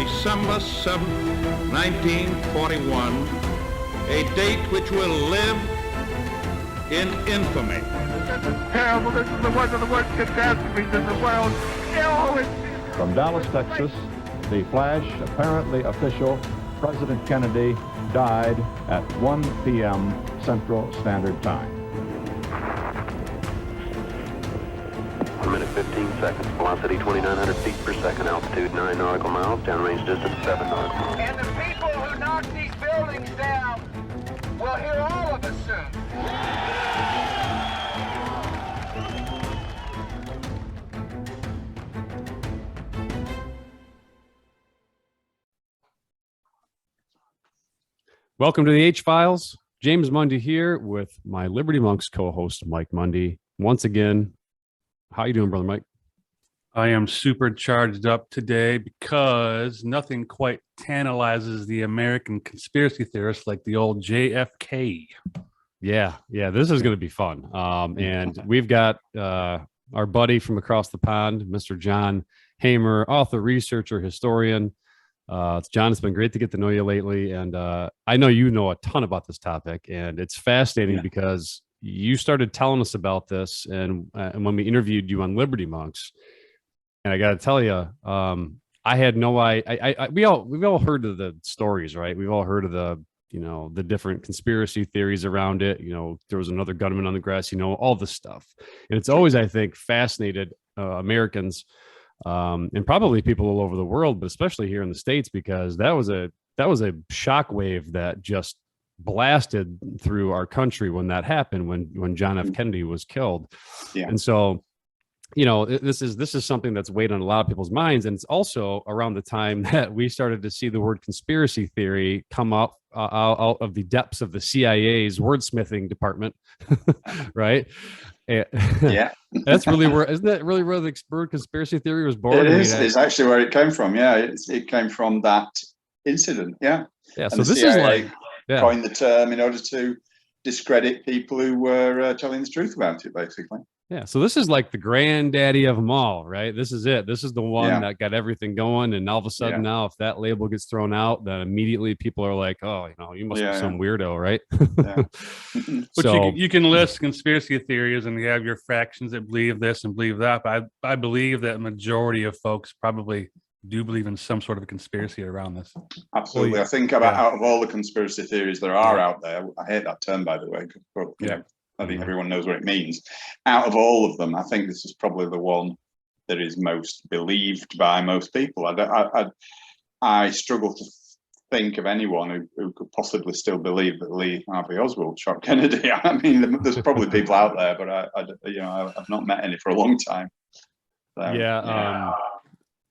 December 7th, 1941, a date which will live in infamy. This is terrible. This is one of the worst catastrophes in the world. From Dallas, Texas, the flash, apparently official, President Kennedy died at 1 p.m. Central Standard Time. 1 minute 15 seconds. Velocity 2,900 feet per second. Altitude 9 nautical miles. Downrange distance 7 nautical miles. And the people who knock these buildings down will hear all of us soon. Welcome to the H-Files. James Mundy here with my Liberty Monks co-host, Mike Mundy. Once again, how you doing, brother Mike? I am super charged up today because nothing quite tantalizes the American conspiracy theorists like the old JFK. Yeah, this is going to be fun. And we've got our buddy from across the pond, Mr. John Hamer, author, researcher, historian. John, it's been great to get to know you lately. And I know you know a ton about this topic, and it's fascinating because you started telling us about this. And when we interviewed you on Liberty Monks, and I got to tell you, I had no idea. We've all heard of the stories, right? We've all heard of the different conspiracy theories around it. There was another gunman on the grass, all this stuff. And it's always, I think, fascinated Americans and probably people all over the world, but especially here in the States, because that was a shockwave that just blasted through our country when that happened, when John F. Kennedy was killed. Yeah. And so, this is something that's weighed on a lot of people's minds. And it's also around the time that we started to see the word conspiracy theory come up out of the depths of the CIA's wordsmithing department, right? Yeah, that's really where, isn't that really where the word conspiracy theory was born? It is. It's actually where it came from. Yeah, it came from that incident. Yeah. Yeah. So this CIA is like coined the term in order to discredit people who were telling the truth about it, basically. Yeah. So this is like the granddaddy of them all, right? This is it. This is the one that got everything going. And all of a sudden now, if that label gets thrown out, then immediately people are like, oh, you must be some weirdo, right? But so, you can list conspiracy theories and you have your factions that believe this and believe that. But I believe that a majority of folks probably do believe in some sort of a conspiracy around this. Absolutely. I think out of all the conspiracy theories there are out there, I hate that term, by the way, but I think everyone knows what it means. Out of all of them, I think this is probably the one that is most believed by most people. I struggle to think of anyone who could possibly still believe that Lee Harvey Oswald shot Kennedy. I mean, there's probably people out there, but I've not met any for a long time. So,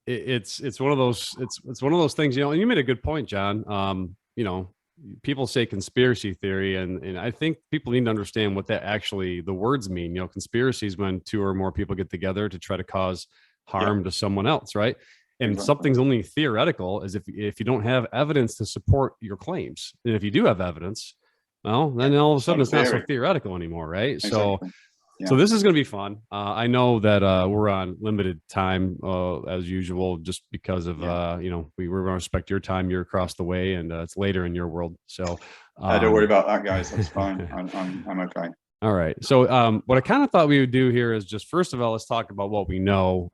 it's one of those it's one of those things, and you made a good point, John. People say conspiracy theory, and I think people need to understand what that actually the words mean. Conspiracy is when two or more people get together to try to cause harm to someone else, right? And something's only theoretical as if you don't have evidence to support your claims. And if you do have evidence, well, then all of a sudden it's not so theoretical anymore, right? Exactly. So this is going to be fun. I know that we're on limited time as usual, just because of we want to respect your time. You're across the way, and it's later in your world. So don't worry about that, guys. That's fine. I'm okay. All right. So what I kind of thought we would do here is just first of all, let's talk about what we know.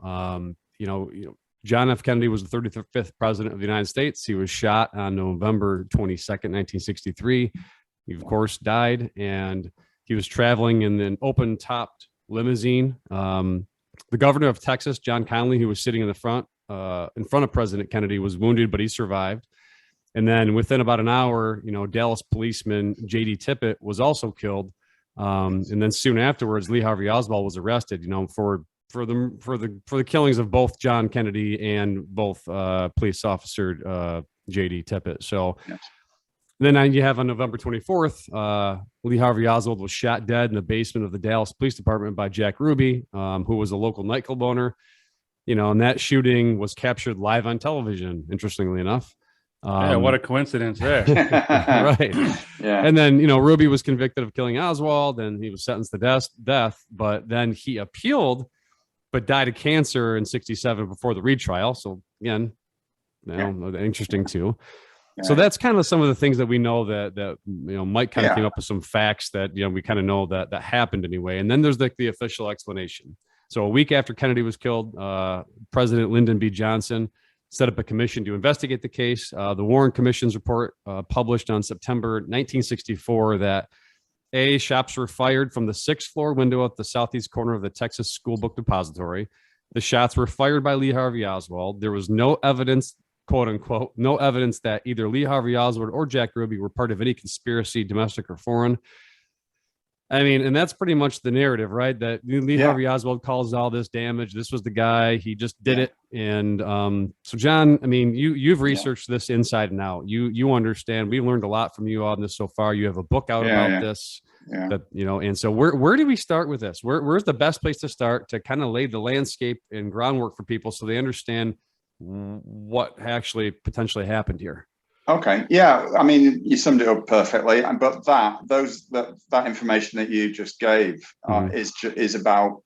John F. Kennedy was the 35th president of the United States. He was shot on November 22nd, 1963. He of course died, and he was traveling in an open-topped limousine. The governor of Texas, John Connally, who was sitting in front of President Kennedy, was wounded, but he survived. And then within about an hour, Dallas policeman J.D. Tippit was also killed. And then soon afterwards, Lee Harvey Oswald was arrested, for the killings of both John Kennedy and both police officer J.D. Tippit. So. Yes. Then you have on November 24th, Lee Harvey Oswald was shot dead in the basement of the Dallas Police Department by Jack Ruby, who was a local nightclub owner. And that shooting was captured live on television, interestingly enough. What a coincidence there. Right. Yeah. And then, Ruby was convicted of killing Oswald, and he was sentenced to death, but then he appealed, but died of cancer in 1967 before the retrial. So again, interesting too. So that's kind of some of the things that we know that Mike kind of came up with some facts that we kind of know that happened anyway. And then there's like the official explanation. So a week after Kennedy was killed, President Lyndon B. Johnson set up a commission to investigate the case. The Warren Commission's report published on September 1964 that shots were fired from the 6th floor window at the southeast corner of the Texas School Book Depository. The shots were fired by Lee Harvey Oswald. There was no evidence, quote unquote, no evidence that either Lee Harvey Oswald or Jack Ruby were part of any conspiracy, domestic or foreign. I mean, and that's pretty much the narrative, right? That Lee Harvey Oswald caused all this damage. This was the guy. He just did it. And so, John, I mean, you've researched this inside and out. You understand. We learned a lot from you on this so far. You have a book out about this. That and so where do we start with this? Where's the best place to start to kind of lay the landscape and groundwork for people so they understand what actually potentially happened here? Okay. Yeah. I mean, you summed it up perfectly. But that information that you just gave is about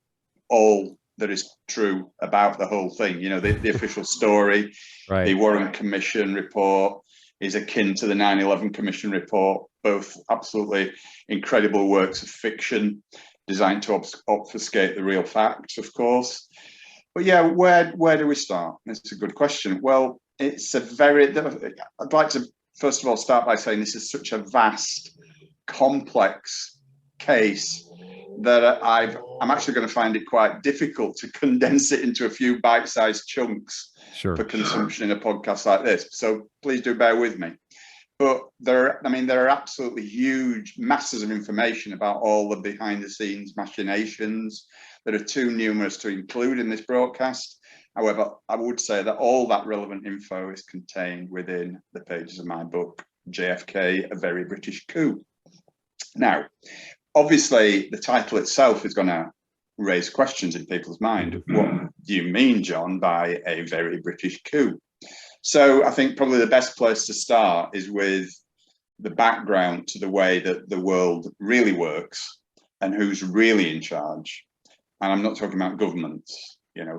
all that is true about the whole thing. The official story, right. The Warren Commission report is akin to the 9/11 Commission report, both absolutely incredible works of fiction designed to obfuscate the real facts, of course. But yeah, where do we start? It's a good question. Well, it's I'd like to first of all start by saying this is such a vast, complex case that I'm actually going to find it quite difficult to condense it into a few bite-sized chunks for consumption in a podcast like this. So please do bear with me. But there are absolutely huge masses of information about all the behind-the-scenes machinations that are too numerous to include in this broadcast. However, I would say that all that relevant info is contained within the pages of my book, JFK, A Very British Coup. Now, obviously, the title itself is going to raise questions in people's mind. What do you mean, John, by a very British coup? So I think probably the best place to start is with the background to the way that the world really works and who's really in charge. And I'm not talking about governments,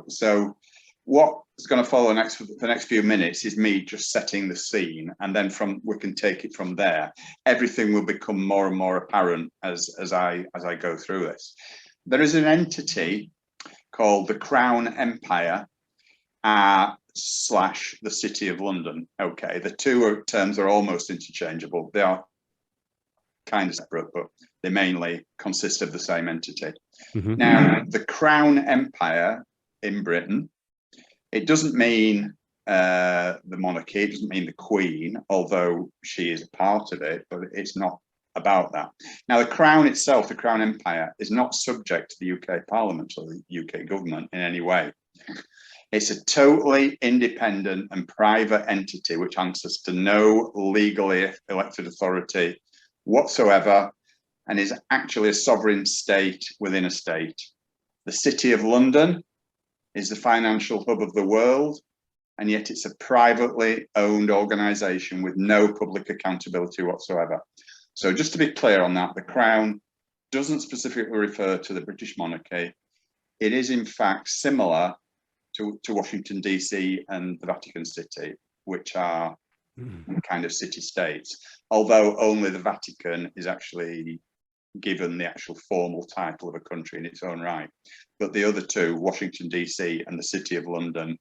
So what's going to follow the next few minutes is me just setting the scene, and then we can take it from there. Everything will become more and more apparent as I go through this. There is an entity called the Crown Empire / the City of London. Okay, the two terms are almost interchangeable. They are kind of separate, but they mainly consist of the same entity. Now, the Crown Empire in Britain, it doesn't mean the monarchy, it doesn't mean the Queen, although she is a part of it, but it's not about that. Now, the Crown itself, the Crown Empire, is not subject to the UK Parliament or the UK government in any way. It's a totally independent and private entity which answers to no legally elected authority whatsoever, and is actually a sovereign state within a state. The City of London is the financial hub of the world, and yet it's a privately owned organisation with no public accountability whatsoever. So just to be clear on that, the Crown doesn't specifically refer to the British monarchy. It is in fact similar to Washington, DC and the Vatican City, which are kind of city-states, although only the Vatican is actually given the actual formal title of a country in its own right. But the other two, Washington, DC and the City of London,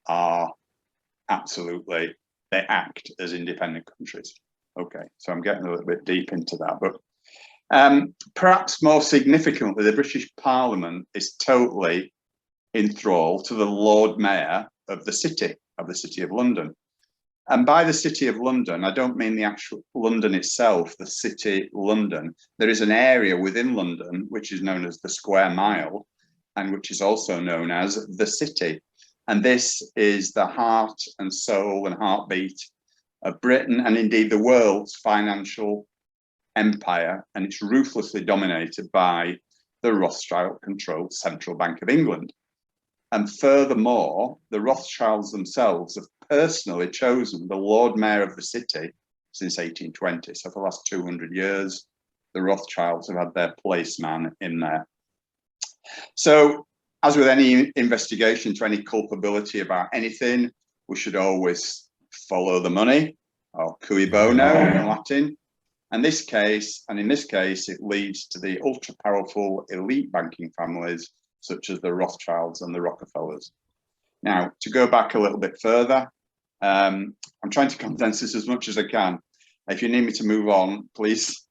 are absolutely, they act as independent countries. Okay, so I'm getting a little bit deep into that, but perhaps more significantly, the British Parliament is totally enthralled to the Lord Mayor of the City of London. And by the City of London, I don't mean the actual London itself, the City London. There is an area within London which is known as the Square Mile, and which is also known as the City. And this is the heart and soul and heartbeat of Britain, and indeed the world's financial empire, and it's ruthlessly dominated by the Rothschild-controlled Central Bank of England. And furthermore, the Rothschilds themselves have personally chosen the Lord Mayor of the city since 1820. So for the last 200 years, the Rothschilds have had their placeman in there. So as with any investigation to any culpability about anything, we should always follow the money, or cui bono in Latin. And in this case, it leads to the ultra powerful elite banking families, such as the Rothschilds and the Rockefellers. Now, to go back a little bit further, I'm trying to condense this as much as I can. If you need me to move on, please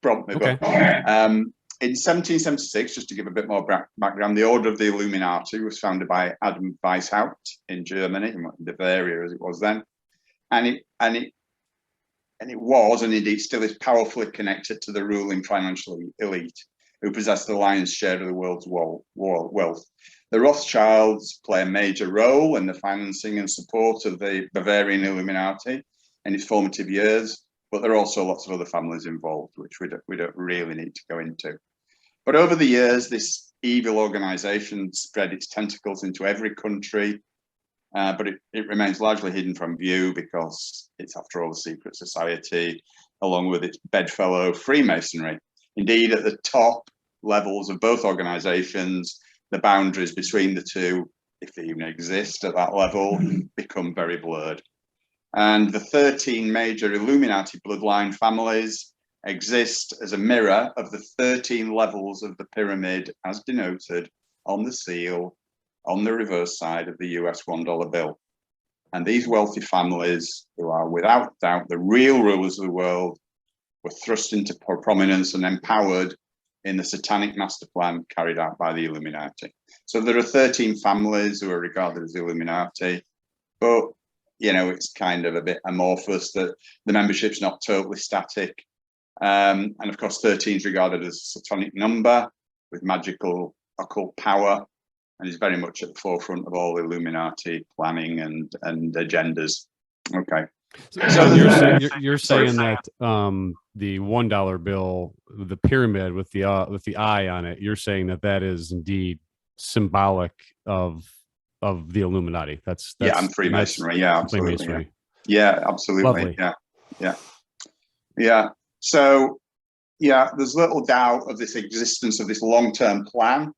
prompt me. Okay. But, in 1776, just to give a bit more background, the Order of the Illuminati was founded by Adam Weishaupt in Germany, in Bavaria as it was then, and it was, and indeed still is, powerfully connected to the ruling financial elite, who possess the lion's share of the world's wealth. The Rothschilds play a major role in the financing and support of the Bavarian Illuminati in its formative years, but there are also lots of other families involved, which we don't really need to go into. But over the years, this evil organization spread its tentacles into every country, but it remains largely hidden from view because it's, after all, a secret society, along with its bedfellow Freemasonry. Indeed, at the top levels of both organizations, the boundaries between the two, if they even exist at that level, become very blurred. And the 13 major Illuminati bloodline families exist as a mirror of the 13 levels of the pyramid as denoted on the seal on the reverse side of the US $1 bill. And these wealthy families, who are without doubt the real rulers of the world, were thrust into prominence and empowered in the satanic master plan carried out by the Illuminati. So there are 13 families who are regarded as Illuminati, but it's kind of a bit amorphous, that the membership's not totally static. And of course, 13 is regarded as a satanic number with magical occult power, and is very much at the forefront of all Illuminati planning and agendas. Okay. So you're saying that the $1 bill, the pyramid with the eye on it, you're saying that is indeed symbolic of the Illuminati. That's and Freemasonry. Yeah, absolutely. Freemasonry. Yeah, absolutely. Lovely. Yeah. So, there's little doubt of this existence of this long-term plan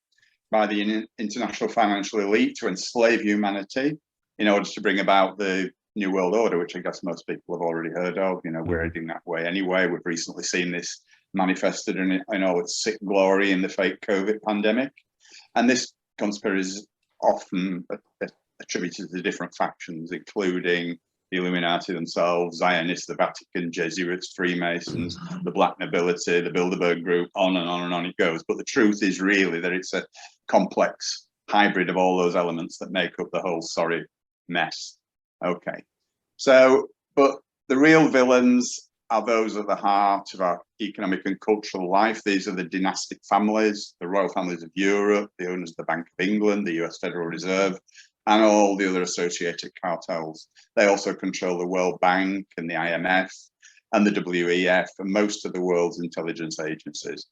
by the international financial elite to enslave humanity in order to bring about the New World Order, which I guess most people have already heard of. We're heading that way anyway. We've recently seen this manifested in all its sick glory in the fake COVID pandemic. And this conspiracy is often attributed to different factions, including the Illuminati themselves, Zionists, the Vatican, Jesuits, Freemasons, the Black Nobility, the Bilderberg Group, on and on and on it goes. But the truth is really that it's a complex hybrid of all those elements that make up the whole sorry mess. Okay, so, but the real villains are those at the heart of our economic and cultural life. These are the dynastic families, the royal families of Europe, the owners of the Bank of England, the US Federal Reserve, and all the other associated cartels. They also control the World Bank and the IMF and the WEF and most of the world's intelligence agencies.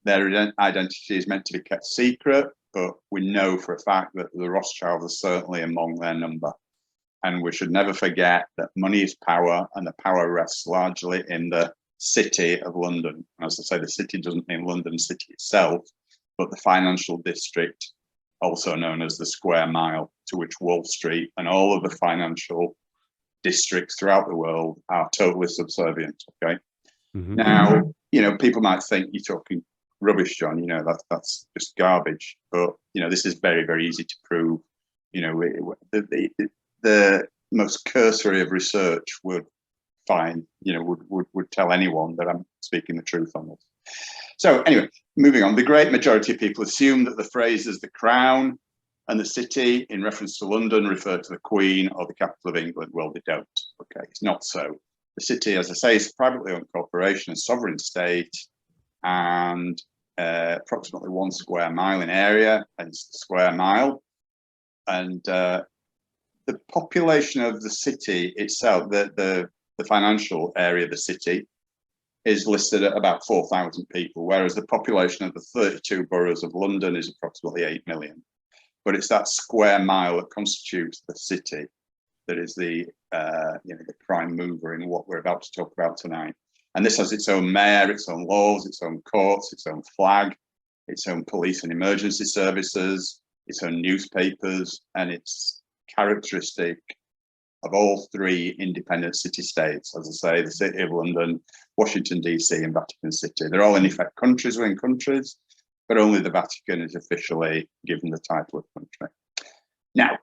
Their identity is meant to be kept secret, but we know for a fact that the Rothschilds are certainly among their number. And we should never forget that money is power, and the power rests largely in the city of London. As I say, the city doesn't mean London City itself, but the financial district, also known as the square mile, to which Wall Street and all of the financial districts throughout the world are totally subservient. Okay. Mm-hmm. Now, people might think you're talking rubbish, John. That's just garbage. But this is very, very easy to prove. The most cursory of research would tell anyone that I'm speaking the truth on this. So anyway, moving on, the great majority of people assume that the phrases the crown and the city in reference to London refer to the Queen or the capital of England. Well, they don't. Okay, it's not so. The city, as I say, is a privately owned corporation, a sovereign state, and approximately 1 square mile in area, hence the square mile. And the population of the city itself, the financial area of the city, is listed at about 4,000 people, whereas the population of the 32 boroughs of London is approximately 8 million. But it's that square mile that constitutes the city that is the prime mover in what we're about to talk about tonight. And this has its own mayor, its own laws, its own courts, its own flag, its own police and emergency services, its own newspapers, and its characteristic of all three independent city-states. As I say, the City of London, Washington, D.C., and Vatican City. They're all in effect countries within countries, but only the Vatican is officially given the title of country. Now,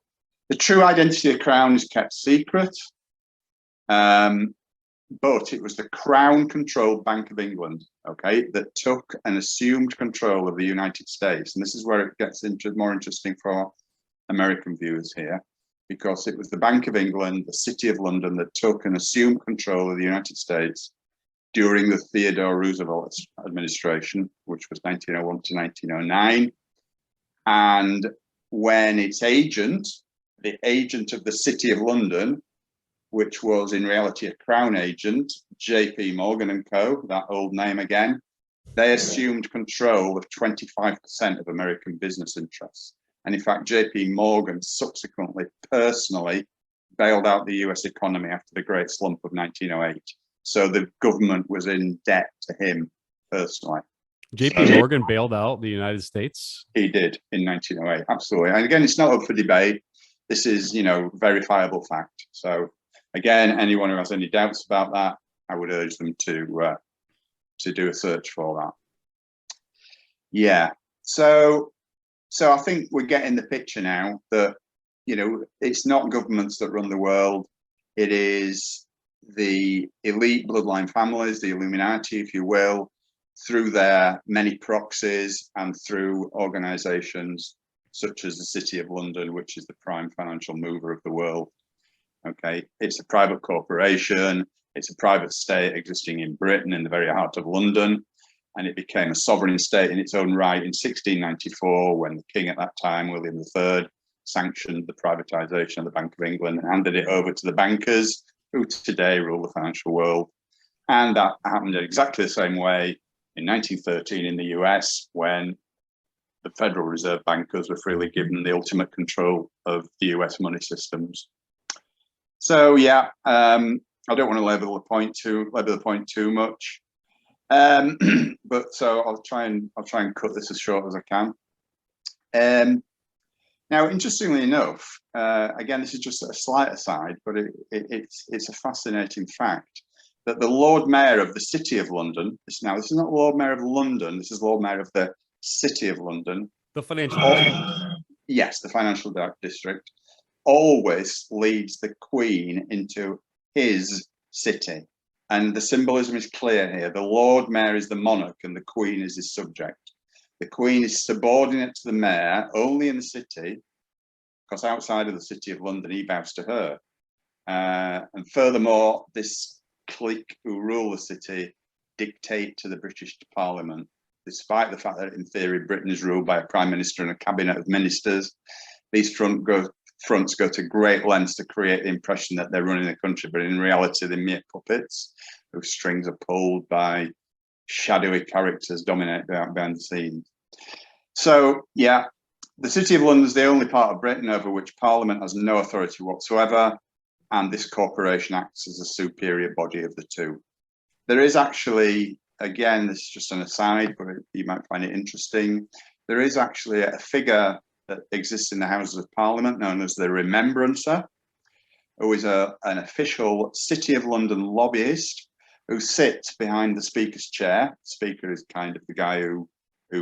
the true identity of the Crown is kept secret, but it was the Crown-controlled Bank of England, okay, that took and assumed control of the United States. And this is where it gets more interesting for American viewers here, because it was the Bank of England, the City of London, that took and assumed control of the United States during the Theodore Roosevelt administration, which was 1901 to 1909. And when its agent, the agent of the City of London, which was in reality a Crown agent, JP Morgan and Co., that old name again, they assumed control of 25% of American business interests. And in fact, JP Morgan subsequently personally bailed out the US economy after the great slump of 1908. So the government was in debt to him personally. JP Morgan bailed out the United States? He did in 1908, absolutely. And again, it's not up for debate. This is, verifiable fact. So again, anyone who has any doubts about that, I would urge them to do a search for that. Yeah. So I think we're getting the picture now that, it's not governments that run the world. It is the elite bloodline families, the Illuminati, if you will, through their many proxies and through organizations such as the City of London, which is the prime financial mover of the world. Okay, it's a private corporation, it's a private state existing in Britain in the very heart of London, and it became a sovereign state in its own right in 1694 when the king at that time, William III, sanctioned the privatization of the Bank of England and handed it over to the bankers who today rule the financial world. And that happened exactly the same way in 1913 in the US when the Federal Reserve bankers were freely given the ultimate control of the US money systems. So yeah, I don't want to label the point too much, but so I'll try and cut this as short as I can. Now, interestingly enough, again, this is just a slight aside, but it's a fascinating fact that the Lord Mayor of the City of London, this is not Lord Mayor of London, this is Lord Mayor of the City of London. The financial district. Yes, the financial district, always leads the Queen into his city. And the symbolism is clear here. The Lord Mayor is the monarch and the Queen is his subject. The Queen is subordinate to the Mayor only in the city, because outside of the City of London, he bows to her. And furthermore, this clique who rule the city dictate to the British Parliament, despite the fact that in theory Britain is ruled by a Prime Minister and a cabinet of ministers. These fronts go to great lengths to create the impression that they're running the country, but in reality they're mere puppets whose strings are pulled by shadowy characters dominate behind the scenes. So yeah, the City of London is the only part of Britain over which Parliament has no authority whatsoever, and this corporation acts as a superior body of the two. There is actually, again, this is just an aside, but you might find it interesting, there is actually a figure that exists in the Houses of Parliament known as the Remembrancer, who is an official City of London lobbyist who sits behind the Speaker's chair. The Speaker is kind of the guy who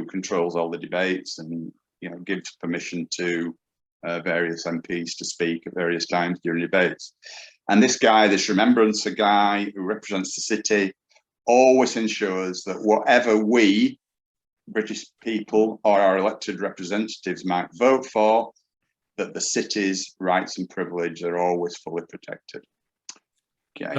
controls all the debates and gives permission to various MPs to speak at various times during debates. And this guy, this Remembrancer guy who represents the city, always ensures that whatever we, British people, or our elected representatives might vote for, that the city's rights and privilege are always fully protected. Okay.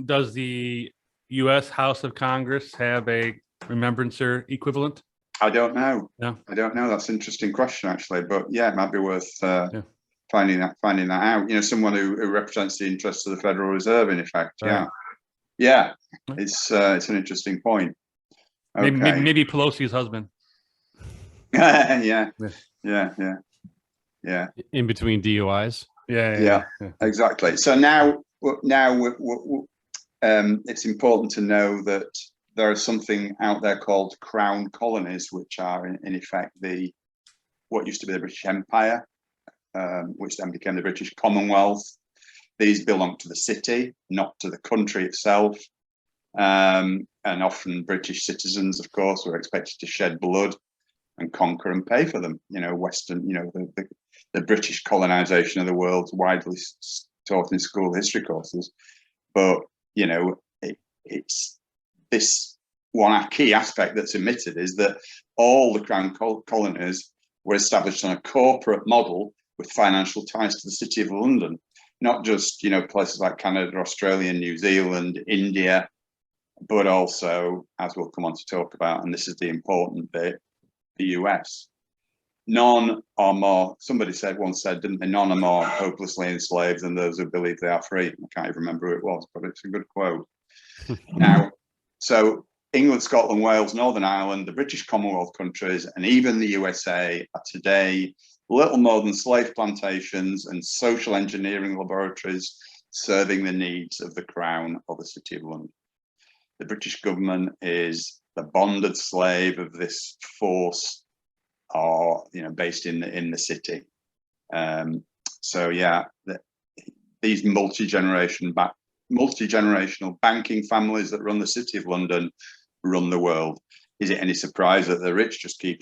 Does the U.S. House of Congress have a Remembrancer equivalent? I don't know. Yeah. I don't know. That's an interesting question, actually. But yeah, it might be worth finding that out. Someone who represents the interests of the Federal Reserve, in effect. Right. Yeah. It's an interesting point. Okay. Maybe Pelosi's husband. Yeah. In between DUIs. Yeah. Exactly. So now it's important to know that there is something out there called Crown colonies, which are in effect what used to be the British Empire, which then became the British Commonwealth. These belong to the city, not to the country itself. And often British citizens, of course, were expected to shed blood and conquer and pay for them. Western, the British colonization of the world is widely taught in school history courses. But, it's this one key aspect that's omitted is that all the crown colonies were established on a corporate model with financial ties to the City of London, not just, places like Canada, Australia, New Zealand, India, but also, as we'll come on to talk about, and this is the important bit, the US. None are more, somebody once said, didn't they, none are more hopelessly enslaved than those who believe they are free. I can't even remember who it was, but it's a good quote. Now, so England, Scotland, Wales, Northern Ireland, the British Commonwealth countries, and even the USA are today little more than slave plantations and social engineering laboratories serving the needs of the Crown or the City of London. The British government is the bonded slave of this force, or based in the city. So yeah, these multi-generational banking families that run the City of London run the world. Is it any surprise that the rich just keep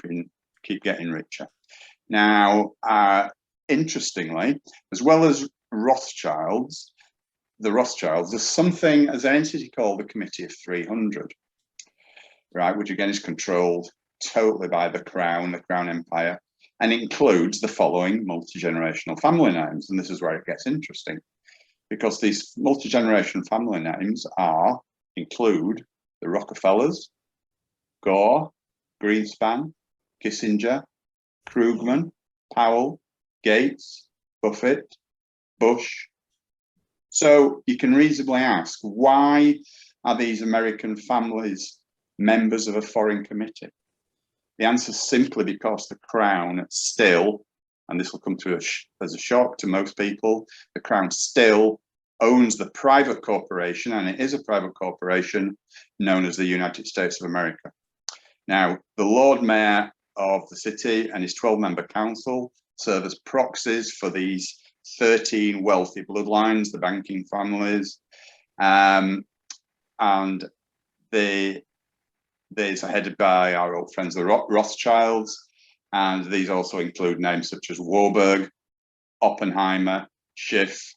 getting richer? Now, interestingly, as well as the Rothschilds, there's something as an entity called the Committee of 300, right, which again is controlled totally by the Crown Empire, and includes the following multi-generational family names. And this is where it gets interesting, because these multi-generation family names include the Rockefellers, Gore, Greenspan, Kissinger, Krugman, Powell, Gates, Buffett, Bush. So you can reasonably ask, why are these American families members of a foreign committee? The answer is simply because the Crown still, and this will come to as a shock to most people, the Crown still owns the private corporation, and it is a private corporation, known as the United States of America. Now, the Lord Mayor of the city and his 12-member council serve as proxies for these 13 wealthy bloodlines, the banking families, and these are headed by our old friends, the Rothschilds, and these also include names such as Warburg, Oppenheimer, Schiff,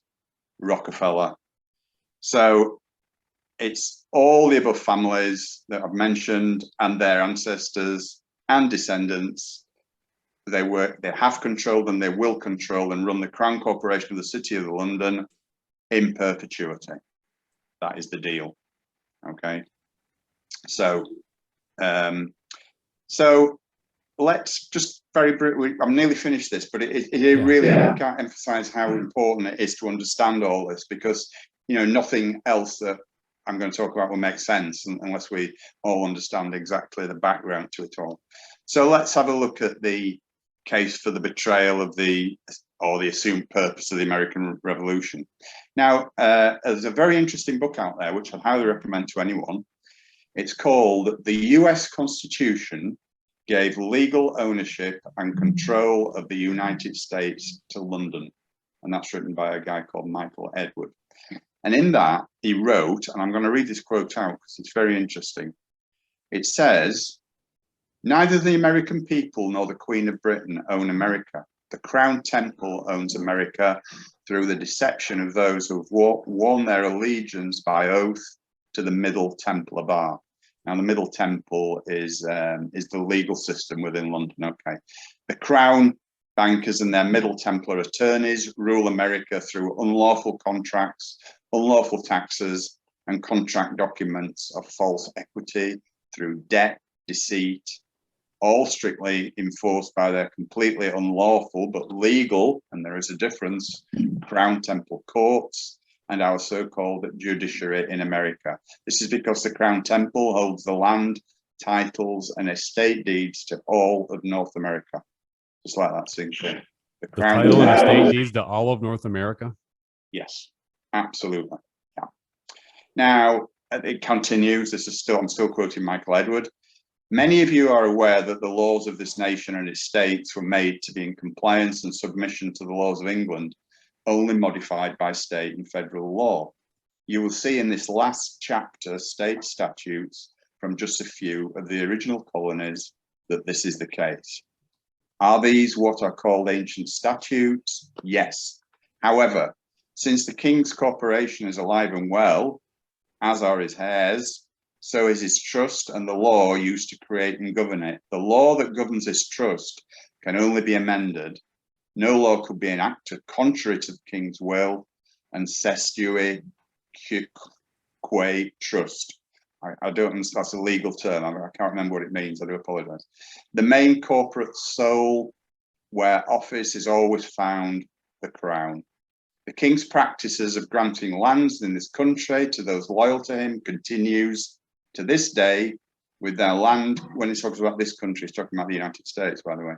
Rockefeller. So it's all the above families that I've mentioned and their ancestors and descendants. They have controlled and they will control and run the Crown Corporation of the City of London in perpetuity. That is the deal. Okay. So, let's just very briefly, I'm nearly finished this, but it really can't emphasize how important it is to understand all this, because, nothing else that I'm going to talk about will make sense unless we all understand exactly the background to it all. So let's have a look at the case for the betrayal of the assumed purpose of the American Revolution. Now, there's a very interesting book out there, which I'd highly recommend to anyone. It's called The US Constitution Gave Legal Ownership and Control of the United States to London. And that's written by a guy called Michael Edward. And in that, he wrote, and I'm going to read this quote out because it's very interesting. It says, "Neither the American people nor the Queen of Britain own America. The Crown Temple owns America through the deception of those who have worn their allegiance by oath to the Middle Templar bar." Now, the Middle Temple is the legal system within London. Okay, the Crown bankers and their Middle Templar attorneys rule America through unlawful contracts, unlawful taxes, and contract documents of false equity, through debt, deceit, all strictly enforced by their completely unlawful but legal, and there is a difference, Crown Temple courts and our so-called judiciary in America. This is because the Crown Temple holds the land, titles, and estate deeds to all of North America. Just like that sinks in. The title and estate deeds to all of North America? Yes, absolutely. Yeah. Now, it continues. I'm still quoting Michael Edward. "Many of you are aware that the laws of this nation and its states were made to be in compliance and submission to the laws of England, only modified by state and federal law. You will see in this last chapter state statutes from just a few of the original colonies that this is the case. Are these what are called ancient statutes? Yes. However, since the King's corporation is alive and well, as are his heirs, so is his trust and the law used to create and govern it. The law that governs his trust can only be amended. No law could be enacted contrary to the King's will, and cestui quae trust. I don't understand, that's a legal term. I can't remember what it means. I do apologize. The main corporate soul where office is always found, the crown. The King's practices of granting lands in this country to those loyal to him continues to this day with their land. When he talks about this country, he's talking about the United States, by the way,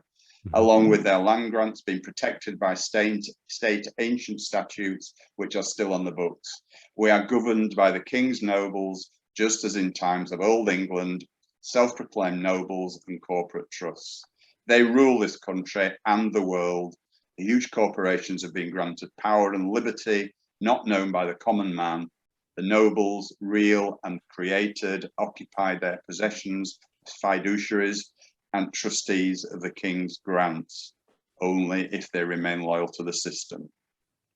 along with their land grants being protected by state ancient statutes, which are still on the books. We are governed by the King's nobles, just as in times of old England, self-proclaimed nobles and corporate trusts. They rule this country and the world. The huge corporations have been granted power and liberty not known by the common man. The nobles, real and created, occupy their possessions as fiduciaries and trustees of the King's grants, only if they remain loyal to the system.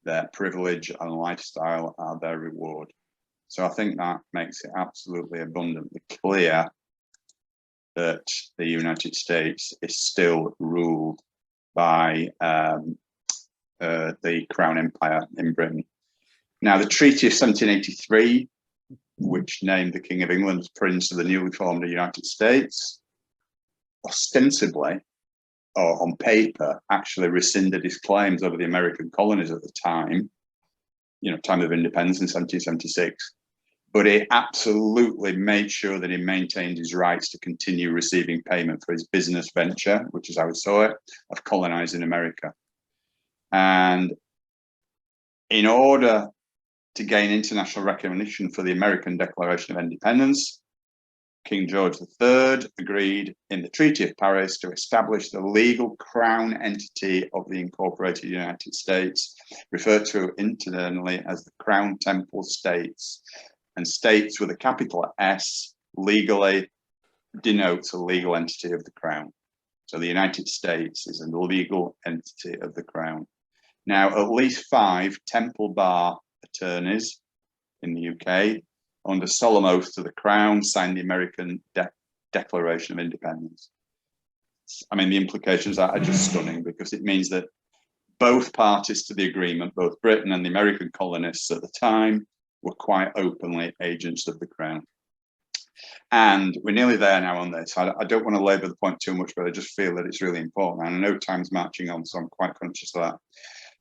Their privilege and lifestyle are their reward. So I think that makes it absolutely abundantly clear that the United States is still ruled by the Crown Empire in Britain. Now, the Treaty of 1783, which named the King of England as Prince of the newly formed United States, ostensibly, or on paper, actually rescinded his claims over the American colonies at the time, time of independence in 1776. But he absolutely made sure that he maintained his rights to continue receiving payment for his business venture, which is how we saw it, of colonizing America. And in order to gain international recognition for the American Declaration of Independence, King George III agreed in the Treaty of Paris to establish the legal crown entity of the incorporated United States, referred to internally as the Crown Temple States. And states with a capital S legally denotes a legal entity of the crown. So the United States is a legal entity of the crown. Now, at least 5 Temple Bar attorneys in the UK, under solemn oath to the crown, signed the American Declaration of Independence. I mean, the implications are just stunning, because it means that both parties to the agreement, both Britain and the American colonists at the time, were quite openly agents of the crown. And we're nearly there now on this. I don't want to labour the point too much, but I just feel that it's really important. And I know time's marching on, so I'm quite conscious of that.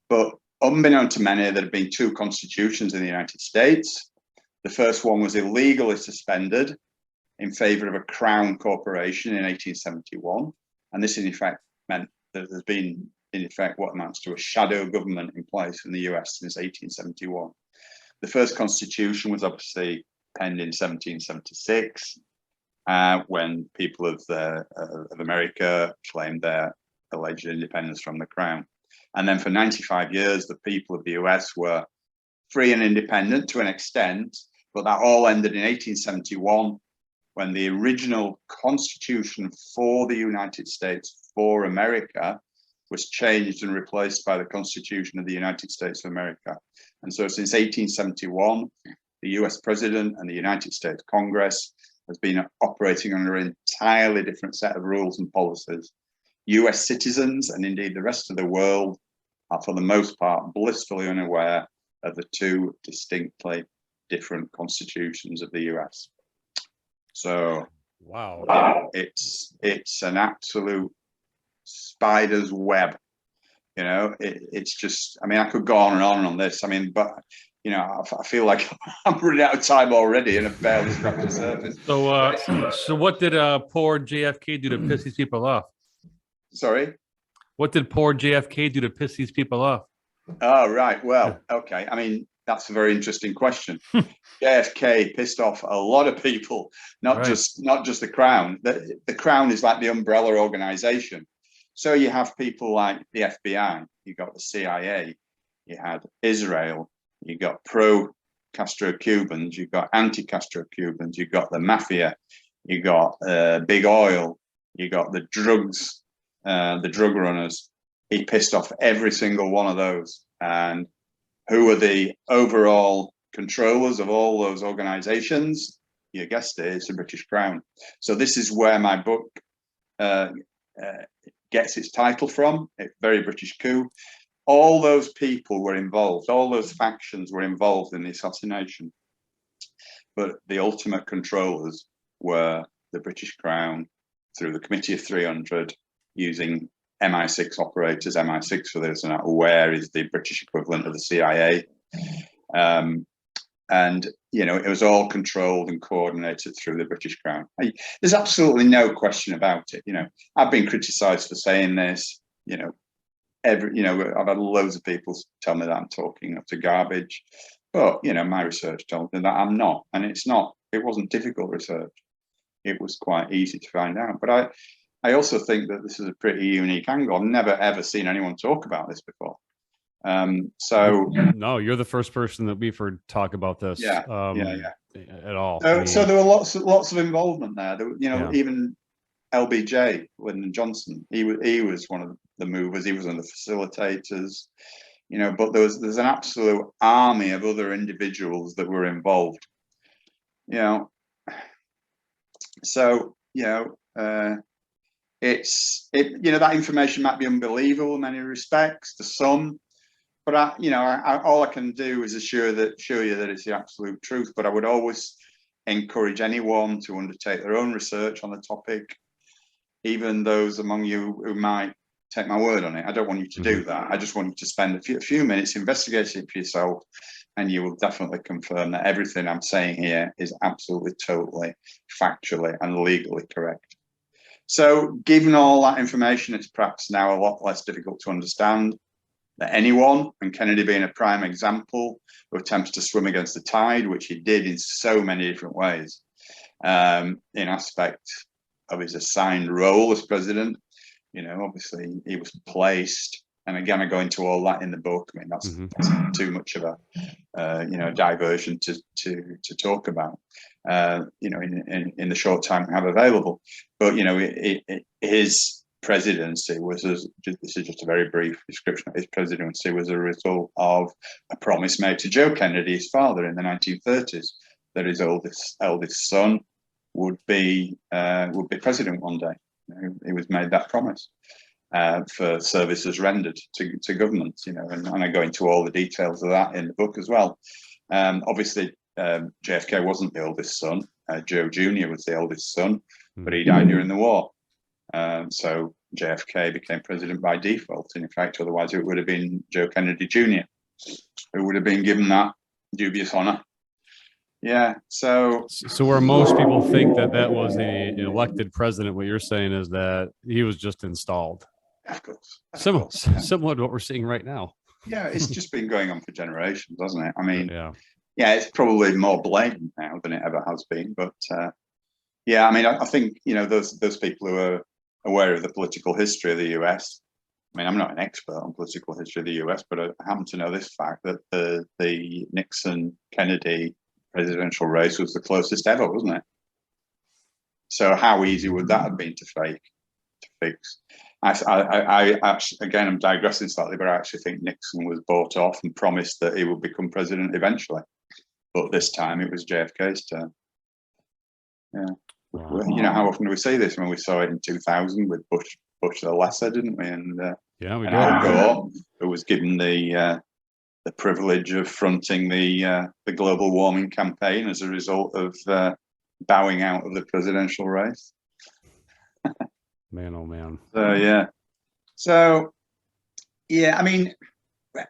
But unbeknown to many, there have been 2 constitutions in the United States. The first one was illegally suspended in favour of a crown corporation in 1871. And this, in effect, meant that there's been, in effect, what amounts to a shadow government in place in the US since 1871. The first constitution was obviously penned in 1776, when people of America claimed their alleged independence from the crown. And then for 95 years, the people of the US were free and independent to an extent, but that all ended in 1871, when the original constitution for the United States for America was changed and replaced by the Constitution of the United States of America. And so since 1871, the US President and the United States Congress has been operating under an entirely different set of rules and policies. US citizens, and indeed the rest of the world, are for the most part blissfully unaware of the 2 distinctly different constitutions of the US. So wow, it's an absolute spider's web. It's just, I mean, I could go on and on this. I mean, but I feel like I'm running out of time already and have barely scratched the surface. So what did poor JFK do to piss these people off? Sorry? What did poor JFK do to piss these people off? Oh, right. Well, okay. I mean, that's a very interesting question. JFK pissed off a lot of people, not just the crown. The crown is like the umbrella organization. So you have people like the FBI, you've got the CIA, you had Israel, you got pro-Castro Cubans, you got anti-Castro Cubans, you got the mafia, you got big oil, you got the drugs, the drug runners. He pissed off every single one of those. And who are the overall controllers of all those organizations? You guessed it, it's the British Crown. So this is where my book gets its title from. It's Very British Coup. All those people were involved, all those factions were involved in the assassination. But the ultimate controllers were the British Crown through the Committee of 300, using MI6 operators. MI6, for those who are not aware, is the British equivalent of the CIA. And, you know, it was all controlled and coordinated through the British Crown. There's absolutely no question about it. You know, I've been criticised for saying this, you know, I've had loads of people tell me that I'm talking utter garbage, but, you know, my research told me that I'm not. And it wasn't difficult research. It was quite easy to find out. But I also think that this is a pretty unique angle. I've never, ever seen anyone talk about this before. So no, you're the first person that we've heard talk about this at all. So there were lots of involvement there. You know, even LBJ, Lyndon Johnson, he was one of the movers. He was one of the facilitators. You know, but there's an absolute army of other individuals that were involved. You know, so you know, you know, that information might be unbelievable in many respects to some. But all I can do is assure you that it's the absolute truth. But I would always encourage anyone to undertake their own research on the topic, even those among you who might take my word on it. I don't want you to do that. I just want you to spend a few minutes investigating it for yourself, and you will definitely confirm that everything I'm saying here is absolutely, totally, factually, and legally correct. So, given all that information, it's perhaps now a lot less difficult to understand that anyone, and Kennedy being a prime example, who attempts to swim against the tide, which he did in so many different ways, in aspect of his assigned role as president. You know, obviously he was placed, and again, I go into all that in the book. I mean, that's too much of a diversion to talk about. You know, in the short time we have available, but you know, his presidency was, this is just a very brief description of his presidency, was a result of a promise made to Joe Kennedy, his father, in the 1930s, that his eldest son would be president one day. You know, he was made that promise for services rendered to government. You know, and I go into all the details of that in the book as well. Obviously, JFK wasn't the oldest son. Joe Jr. was the eldest son, but he died during the war. So JFK became president by default. And in fact, otherwise it would have been Joe Kennedy Jr. who would have been given that dubious honor. Yeah. So where most people think that was the elected president, what you're saying is that he was just installed. Of course. Similar to what we're seeing right now. Yeah, it's just been going on for generations, hasn't it? I mean, yeah, it's probably more blatant now than it ever has been. But yeah, I mean, I think, you know, those people who are aware of the political history of the US. I mean, I'm not an expert on political history of the US, but I happen to know this fact, that the Nixon-Kennedy presidential race was the closest ever, wasn't it? So how easy would that have been to fix? I actually, again, I'm digressing slightly, but I actually think Nixon was bought off and promised that he would become president eventually. But this time it was JFK's turn. Yeah. You know, how often do we see this? When we saw it in 2000 with Bush the Lesser, didn't we? And Al Gore, who was given the privilege of fronting the global warming campaign as a result of bowing out of the presidential race. Man, oh man. So yeah, I mean,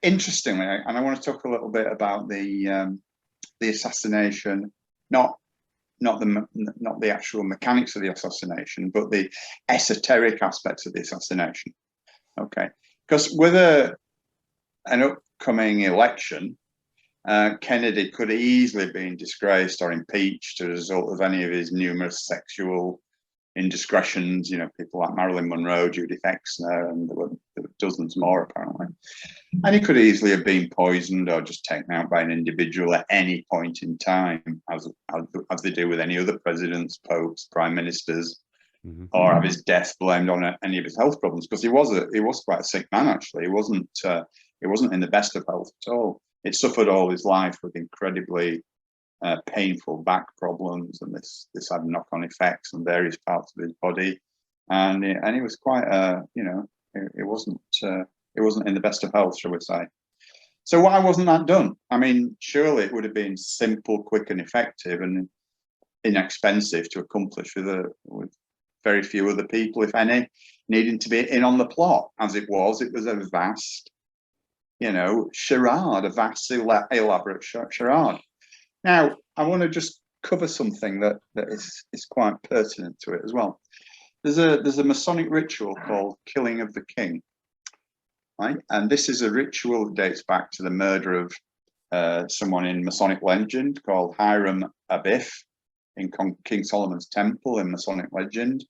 interestingly, and I want to talk a little bit about the assassination, not the actual mechanics of the assassination, but the esoteric aspects of the assassination. Okay, because with an upcoming election, Kennedy could easily have been disgraced or impeached as a result of any of his numerous sexual indiscretions, people like Marilyn Monroe, Judith Exner, and there were dozens more apparently. And he could easily have been poisoned or just taken out by an individual at any point in time, as they do with any other presidents, popes, prime ministers, or have his death blamed on any of his health problems, because he was quite a sick man actually. He wasn't in the best of health at all. He'd suffered all his life with incredibly painful back problems, and this had knock-on effects on various parts of his body, and he was quite it wasn't in the best of health, shall we say. So why wasn't that done? I mean, surely it would have been simple, quick and effective and inexpensive to accomplish with very few other people, if any, needing to be in on the plot. As it was a vast charade, a vastly elaborate charade. Now, I want to just cover something that is quite pertinent to it as well. There's a Masonic ritual called Killing of the King, right? And this is a ritual that dates back to the murder of someone in Masonic legend called Hiram Abiff in King Solomon's Temple in Masonic legend.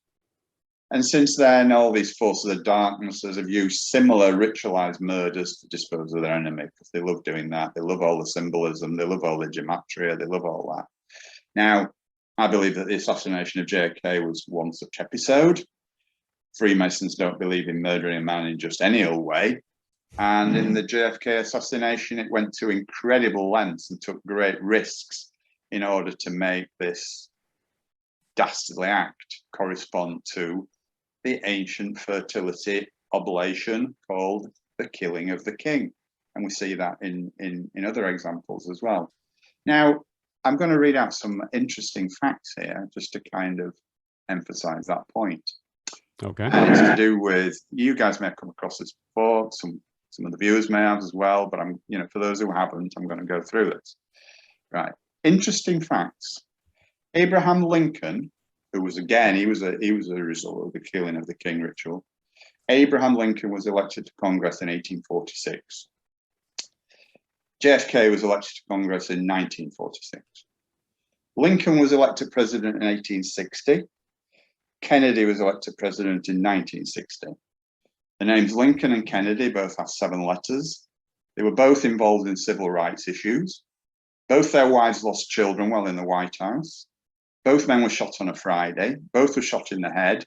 And since then, all these forces of darkness have used similar ritualized murders to dispose of their enemy, because they love doing that. They love all the symbolism. They love all the gematria. They love all that. Now, I believe that the assassination of JFK was one such episode. Freemasons don't believe in murdering a man in just any old way. And in the JFK assassination, it went to incredible lengths and took great risks in order to make this dastardly act correspond to the ancient fertility oblation called the killing of the king. And we see that in other examples as well. Now, I'm going to read out some interesting facts here just to kind of emphasize that point. Okay. And it's to do with, you guys may have come across this before, some of the viewers may have as well, but I'm, for those who haven't, I'm going to go through this. Right. Interesting facts. Abraham Lincoln, who was, again, he was a result of the killing of the king ritual. Abraham Lincoln was elected to Congress in 1846. JFK was elected to Congress in 1946. Lincoln was elected president in 1860. Kennedy was elected president in 1960. The names Lincoln and Kennedy both have 7 letters. They were both involved in civil rights issues. Both their wives lost children while in the White House. Both men were shot on a Friday. Both were shot in the head.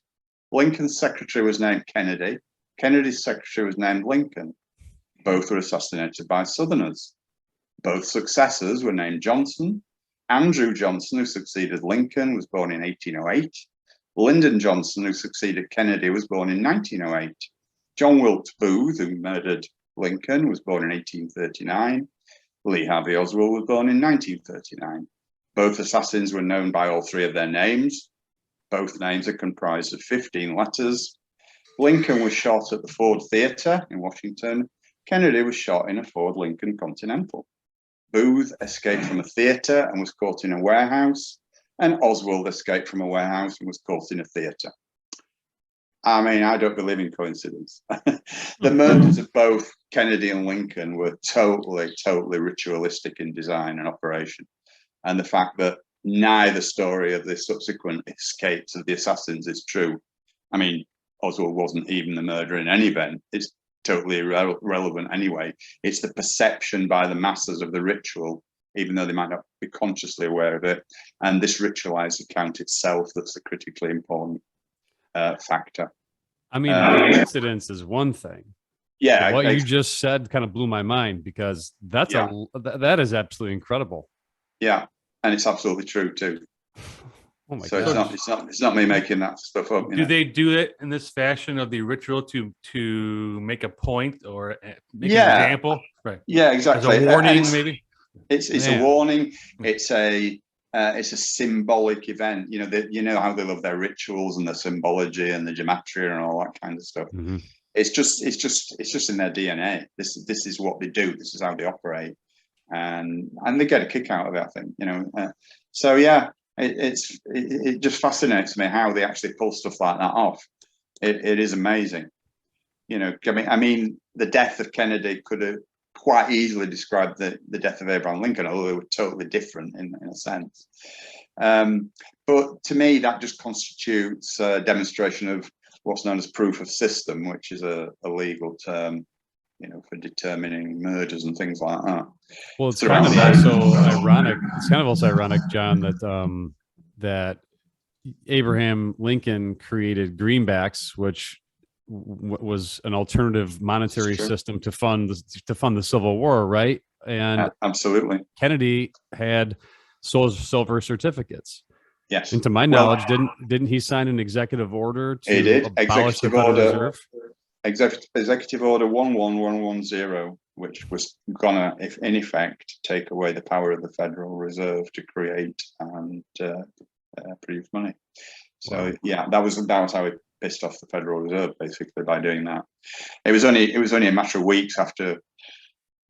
Lincoln's secretary was named Kennedy. Kennedy's secretary was named Lincoln. Both were assassinated by Southerners. Both successors were named Johnson. Andrew Johnson, who succeeded Lincoln, was born in 1808. Lyndon Johnson, who succeeded Kennedy, was born in 1908. John Wilkes Booth, who murdered Lincoln, was born in 1839. Lee Harvey Oswald was born in 1939. Both assassins were known by all 3 of their names. Both names are comprised of 15 letters. Lincoln was shot at the Ford Theatre in Washington. Kennedy was shot in a Ford Lincoln Continental. Booth escaped from a theatre and was caught in a warehouse. And Oswald escaped from a warehouse and was caught in a theatre. I mean, I don't believe in coincidence. The murders of both Kennedy and Lincoln were totally ritualistic in design and operation. And the fact that neither story of the subsequent escapes of the assassins is true. I mean, Oswald wasn't even the murderer in any event. It's totally irrelevant anyway. It's the perception by the masses of the ritual, even though they might not be consciously aware of it. And this ritualized account itself that's the critically important factor. I mean, coincidence is one thing. Yeah. What you just said kind of blew my mind, because that is absolutely incredible. Yeah, and it's absolutely true too. Oh my so God. It's not me making that stuff up. Do they do it in this fashion of the ritual to make a point or make an example? Right. Yeah, exactly. As a warning, maybe. It's a warning. It's a symbolic event. You know how they love their rituals and the symbology and the gematria and all that kind of stuff. Mm-hmm. It's just in their DNA. This is what they do. This is how they operate. And they get a kick out of it, I think, so yeah, it just fascinates me how they actually pull stuff like that off. It is amazing, I mean, the death of Kennedy could have quite easily described the death of Abraham Lincoln, although they were totally different in a sense. But But to me, that just constitutes a demonstration of what's known as proof of system, which is a legal term, for determining murders and things like that. Well, it's kind of also ironic. It's kind of also ironic, John, that that Abraham Lincoln created greenbacks, which was an alternative monetary system to fund the Civil War, right? And absolutely, Kennedy had silver certificates. Yes. And to my knowledge, didn't he sign an executive order to abolish the Federal Reserve? Executive Order 11110, which was gonna, if in effect, take away the power of the Federal Reserve to create and produce money. So yeah, that was how it pissed off the Federal Reserve basically by doing that. It was only a matter of weeks after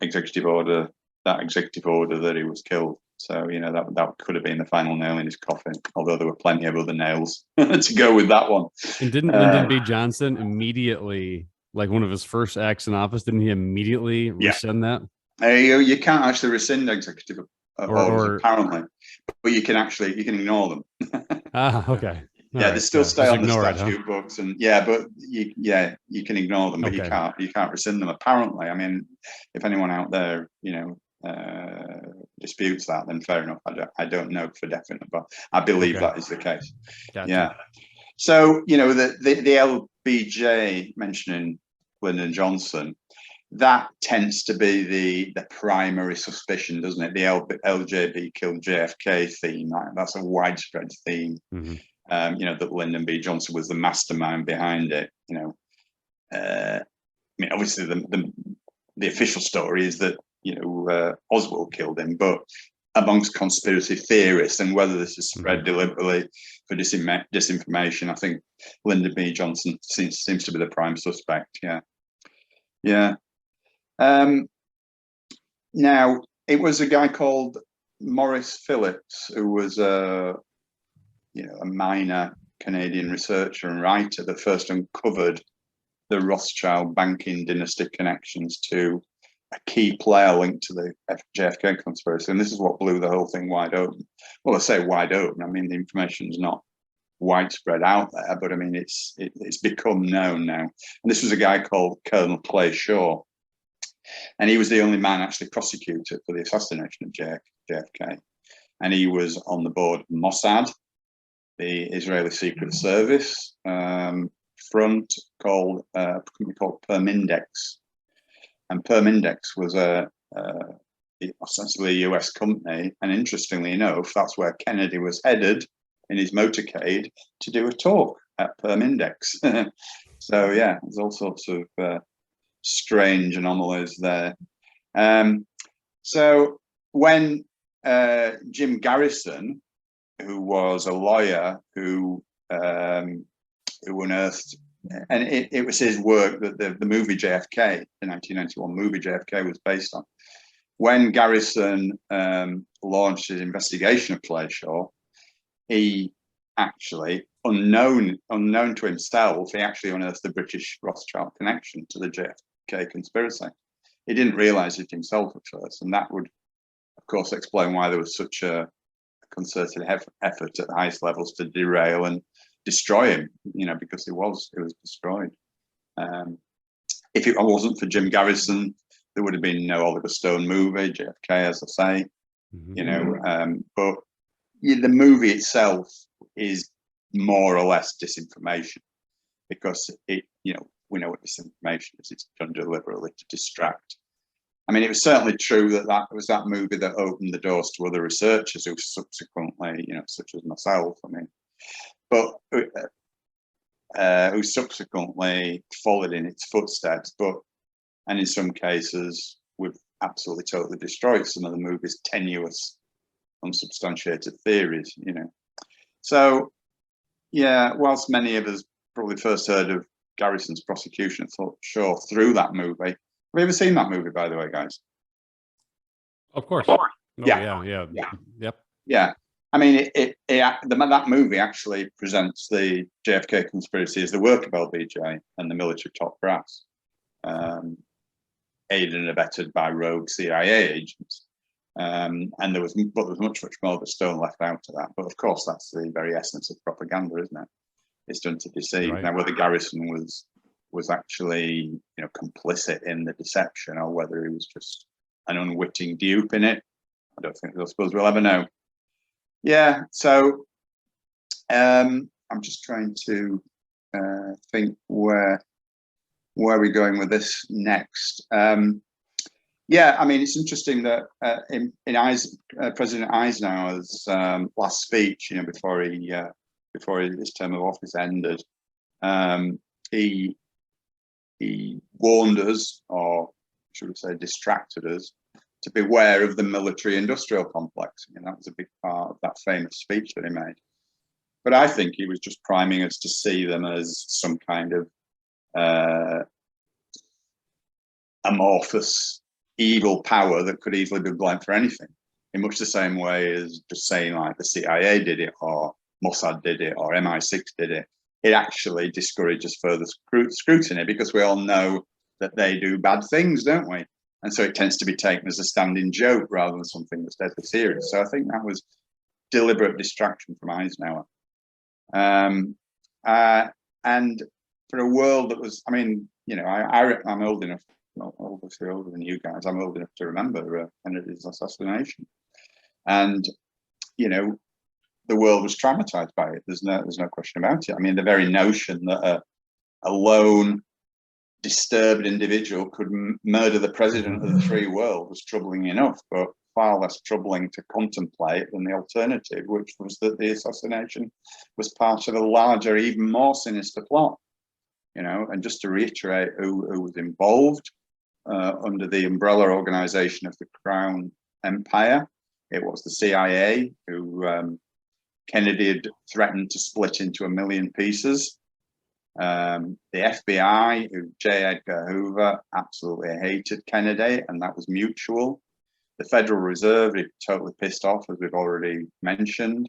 that executive order that he was killed. So that could have been the final nail in his coffin. Although there were plenty of other nails to go with that one. And didn't Lyndon B. Johnson immediately, like one of his first acts in office, didn't he immediately rescind that? You can't actually rescind executive orders apparently, but you can ignore them. Okay. They still stay on the statute books, and but you can ignore them, but you can't rescind them. Apparently, I mean, if anyone out there, disputes that, then fair enough. I don't know for definite, but I believe that is the case. Gotcha. Yeah. So the LBJ mentioning Lyndon Johnson, that tends to be the primary suspicion, doesn't it? The LJB killed JFK theme. That's a widespread theme. Mm-hmm. That Lyndon B. Johnson was the mastermind behind it. I mean, obviously the official story is that Oswald killed him, but amongst conspiracy theorists, and whether this is spread deliberately for disinformation, I think Lyndon B. Johnson seems to be the prime suspect. Yeah. Now it was a guy called Maurice Phillips who was a minor Canadian researcher and writer that first uncovered the Rothschild banking dynasty connections to a key player linked to the JFK conspiracy. And this is what blew the whole thing wide open. Well, I say wide open, I mean, the information is not widespread out there, but I mean, it's become known now. And this was a guy called Colonel Clay Shaw. And he was the only man actually prosecuted for the assassination of JFK. And he was on the board of Mossad, the Israeli Secret Service, front called a company called Permindex. And Permindex was essentially a US company. And interestingly enough, that's where Kennedy was headed in his motorcade to do a talk at Permindex. So yeah, there's all sorts of strange anomalies there. So when Jim Garrison, who was a lawyer who unearthed, and it was his work that the movie JFK, the 1991 movie JFK was based on. When Garrison launched his investigation of Clay Shaw, he actually, unknown to himself, he actually unearthed the British Rothschild connection to the JFK conspiracy. He didn't realize it himself at first, and that would, of course, explain why there was such a concerted effort at the highest levels to derail and destroy him, because it was destroyed. If it wasn't for Jim Garrison, there would have been no Oliver Stone movie, JFK, as I say. But the movie itself is more or less disinformation, because we know what disinformation is. It's done deliberately to distract. I mean, it was certainly true that was that movie that opened the doors to other researchers who subsequently, such as myself, but who subsequently followed in its footsteps, and in some cases, we've absolutely totally destroyed some of the movie's tenuous, unsubstantiated theories, So, yeah, whilst many of us probably first heard of Garrison's prosecution of Shaw through that movie. Have you ever seen that movie, by the way, guys? Of course. Yeah. Yep. Yeah. I mean, that movie actually presents the JFK conspiracy as the work of LBJ and the military top brass, aided and abetted by rogue CIA agents. And there was much more that's still left out of that. But of course, that's the very essence of propaganda, isn't it? It's done to deceive. Right. Now, whether Garrison was actually, complicit in the deception, or whether he was just an unwitting dupe in it, I suppose we'll ever know. Yeah. So I'm just trying to think where we're going with this next. Yeah, I mean, it's interesting that in President Eisenhower's last speech, before his term of office ended, he warned us, or should we say, distracted us, to beware of the military-industrial complex. And that was a big part of that famous speech that he made. But I think he was just priming us to see them as some kind of amorphous evil power that could easily be blamed for anything, in much the same way as just saying like the CIA did it, or Mossad did it, or MI6 did it. It actually discourages further scrutiny, because we all know that they do bad things, don't we? And so it tends to be taken as a standing joke rather than something that's deadly serious. So I think that was deliberate distraction from Eisenhower. And for a world that was, I mean, I'm old enough, not obviously older than you guys, I'm old enough to remember Kennedy's assassination. And, the world was traumatized by it. There's no question about it. I mean, the very notion that a lone, disturbed individual could murder the president of the free world was troubling enough, but far less troubling to contemplate than the alternative, which was that the assassination was part of a larger, even more sinister plot. And just to reiterate who was involved under the umbrella organization of the Crown Empire, it was the CIA, who Kennedy had threatened to split into 1 million pieces. The FBI, who J. Edgar Hoover absolutely hated Kennedy, and that was mutual. The Federal Reserve, he totally pissed off, as we've already mentioned.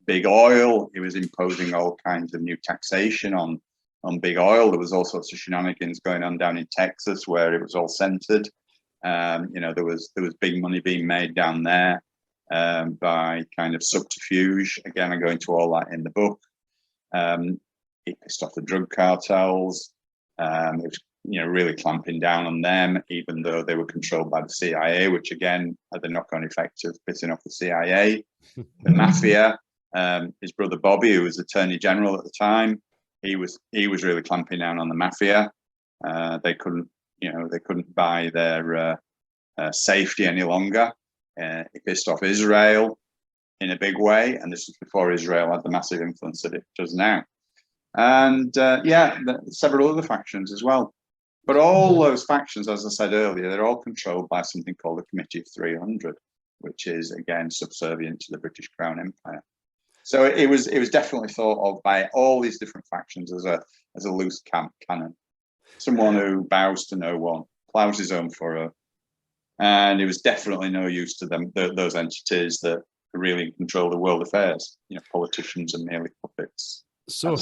Big Oil, he was imposing all kinds of new taxation on big oil. There was all sorts of shenanigans going on down in Texas, where it was all centered. There was big money being made down there by kind of subterfuge. Again, I go into all that in the book. He pissed off the drug cartels. It was, really clamping down on them, even though they were controlled by the CIA, which again had the knock-on effect of pissing off the CIA. The mafia, his brother Bobby, who was Attorney General at the time, he was really clamping down on the mafia. They couldn't buy their safety any longer. He pissed off Israel in a big way, and this was before Israel had the massive influence that it does now. And several other factions as well. But all those factions, as I said earlier, they're all controlled by something called the Committee of 300, which is again subservient to the British Crown Empire. So it was definitely thought of by all these different factions as a loose cannon, someone who bows to no one, plows his own furrow, and it was definitely no use to them, those entities that really control the world affairs. Politicians are merely puppets. So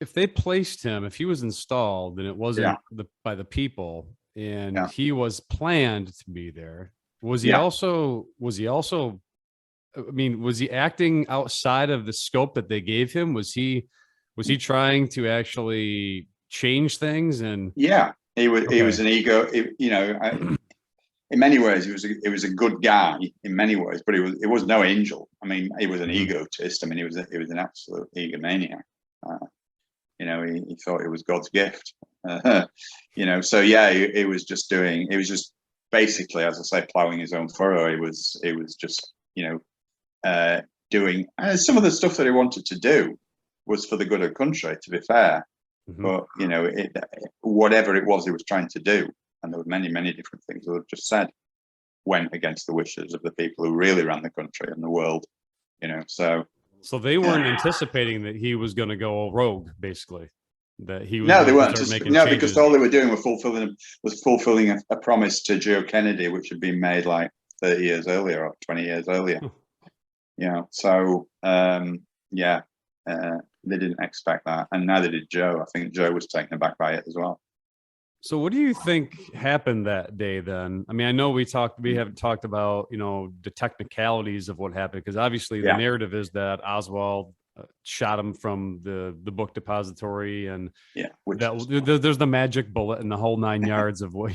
if they placed him, if he was installed, and it wasn't by the people, and he was planned to be there, was he also? I mean, was he acting outside of the scope that they gave him? Was he trying to actually change things? And he was an ego. In many ways, he was a good guy in many ways, but he was no angel. I mean, he was an egotist. I mean, he was an absolute egomaniac. He thought it was God's gift. So he was just basically, as I say, plowing his own furrow. He was just doing some of the stuff that he wanted to do was for the good of the country, to be fair. But whatever it was he was trying to do, and there were many different things that I've just said, went against the wishes of the people who really ran the country and the world. So they weren't anticipating that he was going to go rogue, basically. That he was they weren't. No, because all they were doing was fulfilling a promise to Joe Kennedy, which had been made like 30 years earlier or 20 years earlier. So they didn't expect that, and neither did Joe. I think Joe was taken aback by it as well. So what do you think happened that day then? I mean, I know we haven't talked about, the technicalities of what happened, because obviously the narrative is that Oswald shot him from the book depository, and there's the magic bullet and the whole 9 yards of what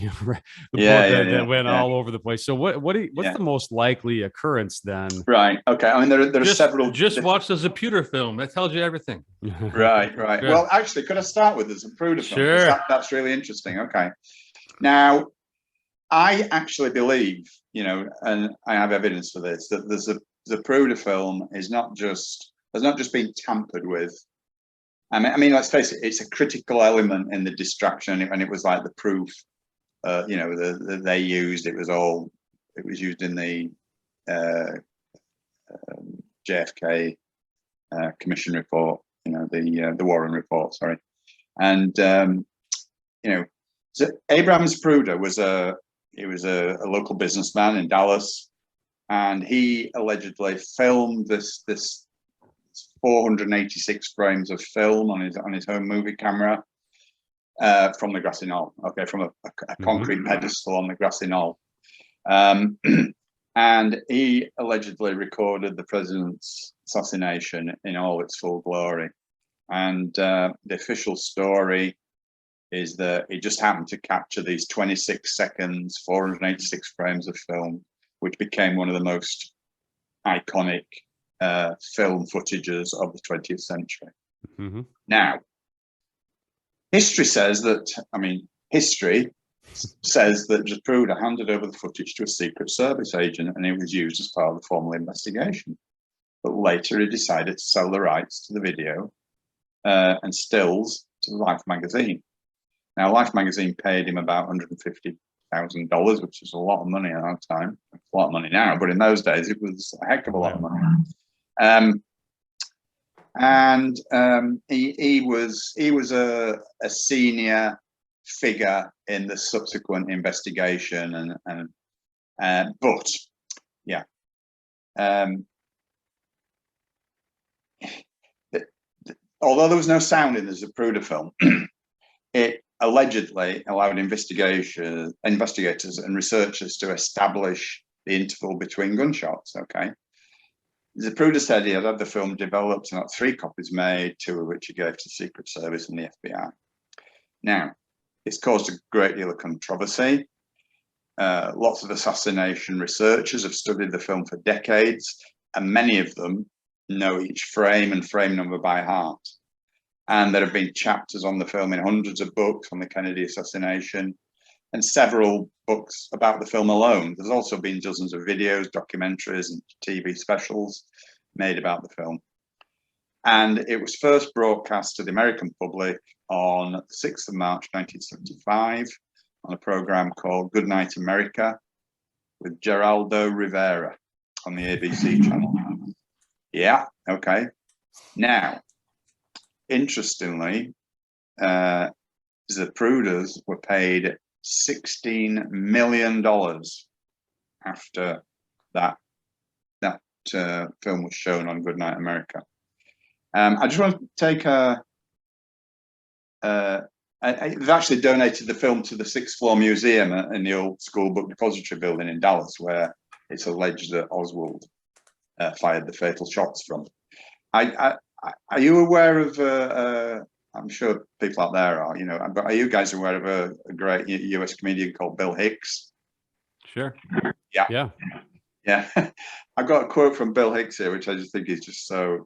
that went all over the place. So what's the most likely occurrence then? Right. Okay. I mean, there are several. Just watch the Zapruder film. That tells you everything. Right. Yeah. Well, actually, could I start with the Zapruder film? Sure. That's really interesting. Okay. Now, I actually believe, and I have evidence for this, that the Zapruder film has not just been tampered with. I mean, let's face it, it's a critical element in the distraction, and it was like the proof, that they used. It was used in the JFK commission report, the Warren report, sorry. And so Abraham Zapruder was a local businessman in Dallas, and he allegedly filmed this 486 frames of film on his home movie camera from the grassy knoll. Okay, from a concrete pedestal on the grassy knoll. And he allegedly recorded the president's assassination in all its full glory. And the official story is that he just happened to capture these 26 seconds, 486 frames of film, which became one of the most iconic film footages of the 20th century. Now, history says that Zapruder handed over the footage to a Secret Service agent, and it was used as part of the formal investigation. But later he decided to sell the rights to the video and stills to Life magazine. Now, Life magazine paid him about $150,000, which is a lot of money at that time. It's a lot of money now, but in those days it was a heck of a lot of money. He was a senior figure in the subsequent investigation, but yeah. Although there was no sound in the Zapruder film, it allegedly allowed investigators and researchers to establish the interval between gunshots. Okay. Zapruder said he had the film developed and had 3 copies made, 2 of which he gave to Secret Service and the FBI. Now, it's caused a great deal of controversy. Lots of assassination researchers have studied the film for decades, and many of them know each frame and frame number by heart. And there have been chapters on the film in hundreds of books on the Kennedy assassination, and several books about the film alone. There's also been dozens of videos, documentaries, and TV specials made about the film. And it was first broadcast to the American public on the 6th of March, 1975, on a program called Good Night America with Geraldo Rivera on the ABC channel. Yeah, okay. Now, interestingly, Zapruders were paid $16 million after that film was shown on Good Night America. I just want to take they've actually donated the film to the 6th floor museum in the old school book depository building in Dallas, where it's alleged that Oswald fired the fatal shots from. Are you aware of? I'm sure people out there are, but are you guys aware of a great US comedian called Bill Hicks? Sure. Yeah. I've got a quote from Bill Hicks here, which I just think is just so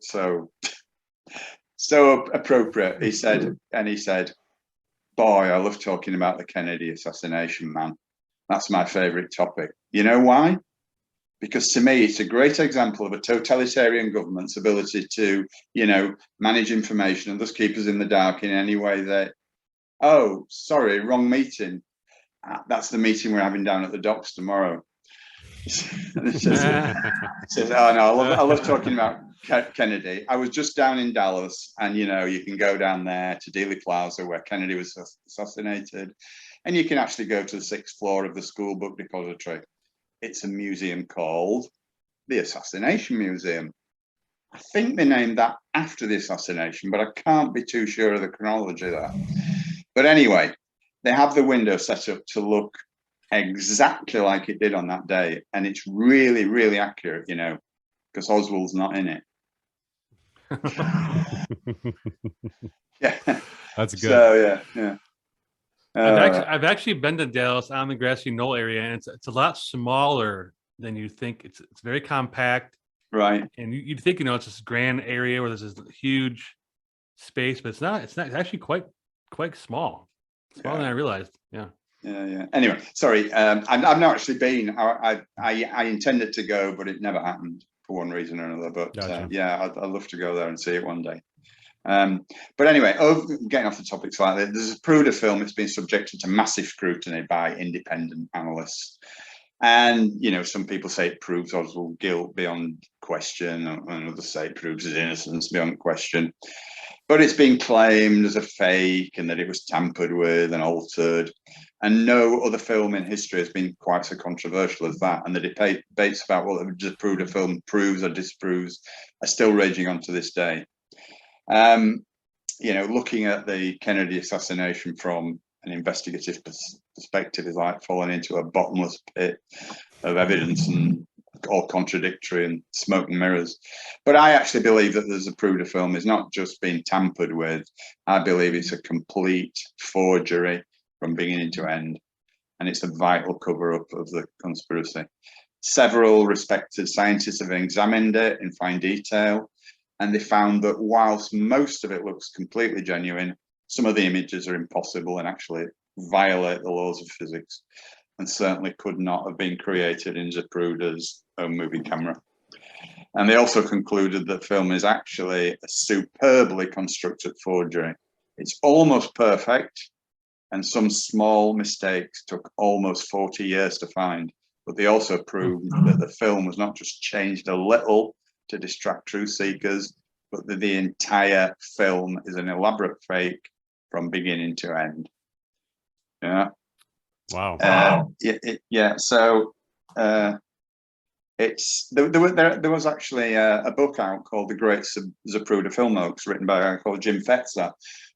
appropriate. He said, "Boy, I love talking about the Kennedy assassination, man. That's my favorite topic. You know why? Because to me, it's a great example of a totalitarian government's ability to, manage information and thus keep us in the dark in any way that, oh, sorry, wrong meeting. That's the meeting we're having down at the docks tomorrow." Says, "Oh no, I love talking about Kennedy. I was just down in Dallas, and you can go down there to Dealey Plaza where Kennedy was assassinated, and you can actually go to the 6th floor of the school book depository. It's a museum called the Assassination Museum. I think they named that after the assassination, but I can't be too sure of the chronology there. But anyway, they have the window set up to look exactly like it did on that day, and it's really, really accurate, you know, because Oswald's not in it. Yeah, that's good. So yeah. I've actually been to Dallas on the Grassy Knoll area, and it's a lot smaller than you think. It's very compact, right? And you'd think, you know, it's this grand area where there's this huge space, but it's not. It's actually quite small. Smaller than I realized. Yeah. Anyway, sorry, I've not actually been. I intended to go, but it never happened for one reason or another. But Gotcha. I'd love to go there and see it one day. But anyway, getting off the topic slightly, there's a Pruder film that's been subjected to massive scrutiny by independent analysts. And, you know, some people say it proves Oswald's guilt beyond question, and others say it proves his innocence beyond question. But it's been claimed as a fake and that it was tampered with and altered. And no other film in history has been quite so controversial as that. And the debates about what the Zapruder film proves or disproves are still raging on to this day. You know, looking at the Kennedy assassination from an investigative perspective is like falling into a bottomless pit of evidence and all contradictory and smoke and mirrors. But I actually believe that the Zapruder film is not just being tampered with. I believe it's a complete forgery from beginning to end, and it's a vital cover-up of the conspiracy. Several respected scientists have examined it in fine detail, and they found that whilst most of it looks completely genuine, some of the images are impossible and actually violate the laws of physics, and certainly could not have been created in Zapruder's own movie camera. And they also concluded that film is actually a superbly constructed forgery. It's almost perfect, and some small mistakes took almost 40 years to find. But they also proved that the film was not just changed a little to distract truth seekers, but that the entire film is an elaborate fake from beginning to end. Yeah. Wow. So there was actually a book out called The Great Zapruder Film Hoax, written by a guy called Jim Fetzer,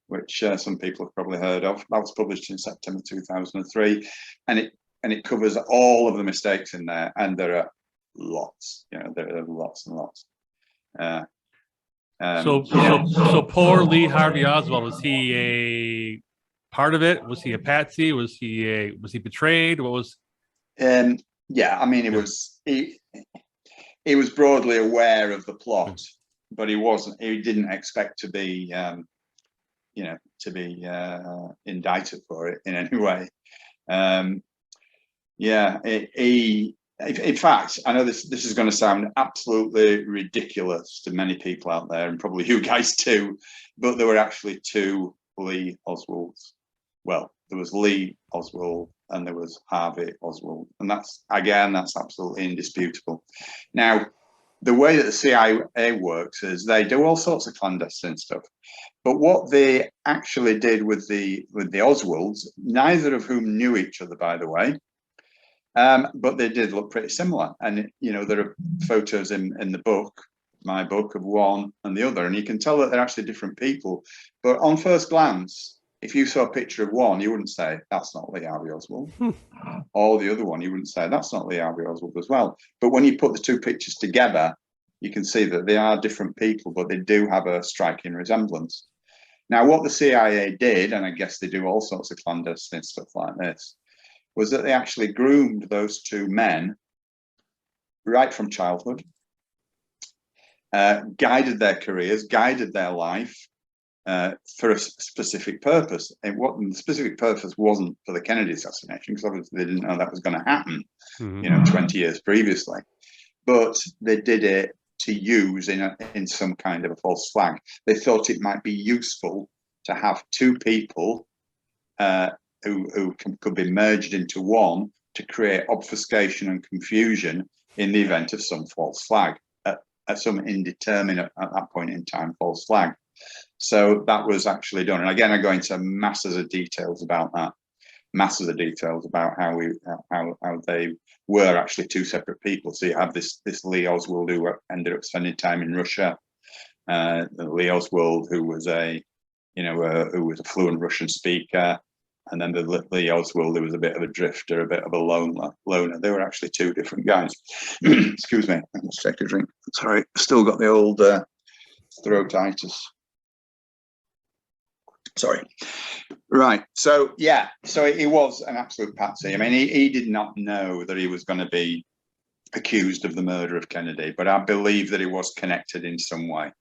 which some people have probably heard of. That was published in September 2003, and it covers all of the mistakes in there, and there are lots. You know, there are lots and lots. So poor Lee Harvey Oswald, was he a part of it? Was he a patsy? Was he betrayed? What was? Yeah, I mean, he was broadly aware of the plot, but he didn't expect to be indicted for it in any way. In fact, I know this is going to sound absolutely ridiculous to many people out there, and probably you guys too, but there were actually two Lee Oswalds. Well, there was Lee Oswald and there was Harvey Oswald, and that's absolutely indisputable. Now, the way that the CIA works is they do all sorts of clandestine stuff, but what they actually did with the Oswalds, neither of whom knew each other, by the way, but they did look pretty similar. And you know, there are photos in the book, my book, of one and the other, and you can tell that they're actually different people. But on first glance, if you saw a picture of one, you wouldn't say that's not Lee Harvey Oswald, or the other one, you wouldn't say that's not Lee Harvey Oswald as well. But when you put the two pictures together, you can see that they are different people, but they do have a striking resemblance. Now, what the CIA did, and I guess they do all sorts of clandestine stuff like this, was that they actually groomed those two men right from childhood, guided their careers, guided their life for a specific purpose. And what the specific purpose wasn't for the Kennedy assassination, because obviously they didn't know that was going to happen, 20 years previously. But they did it to use in some kind of a false flag. They thought it might be useful to have two people who could be merged into one to create obfuscation and confusion in the event of some false flag, at some indeterminate, at that point in time, false flag. So that was actually done. And again, I go into masses of details about that, how they were actually two separate people. So you have this Lee Oswald who ended up spending time in Russia, Lee Oswald who was a fluent Russian speaker, And then the Lee Oswald, who was a bit of a drifter, a bit of a loner. They were actually two different guys. Excuse me. Let's take a drink. Sorry, still got the old throatitis. Sorry. Right. So yeah. So he was an absolute patsy. I mean, he did not know that he was going to be accused of the murder of Kennedy, but I believe that he was connected in some way.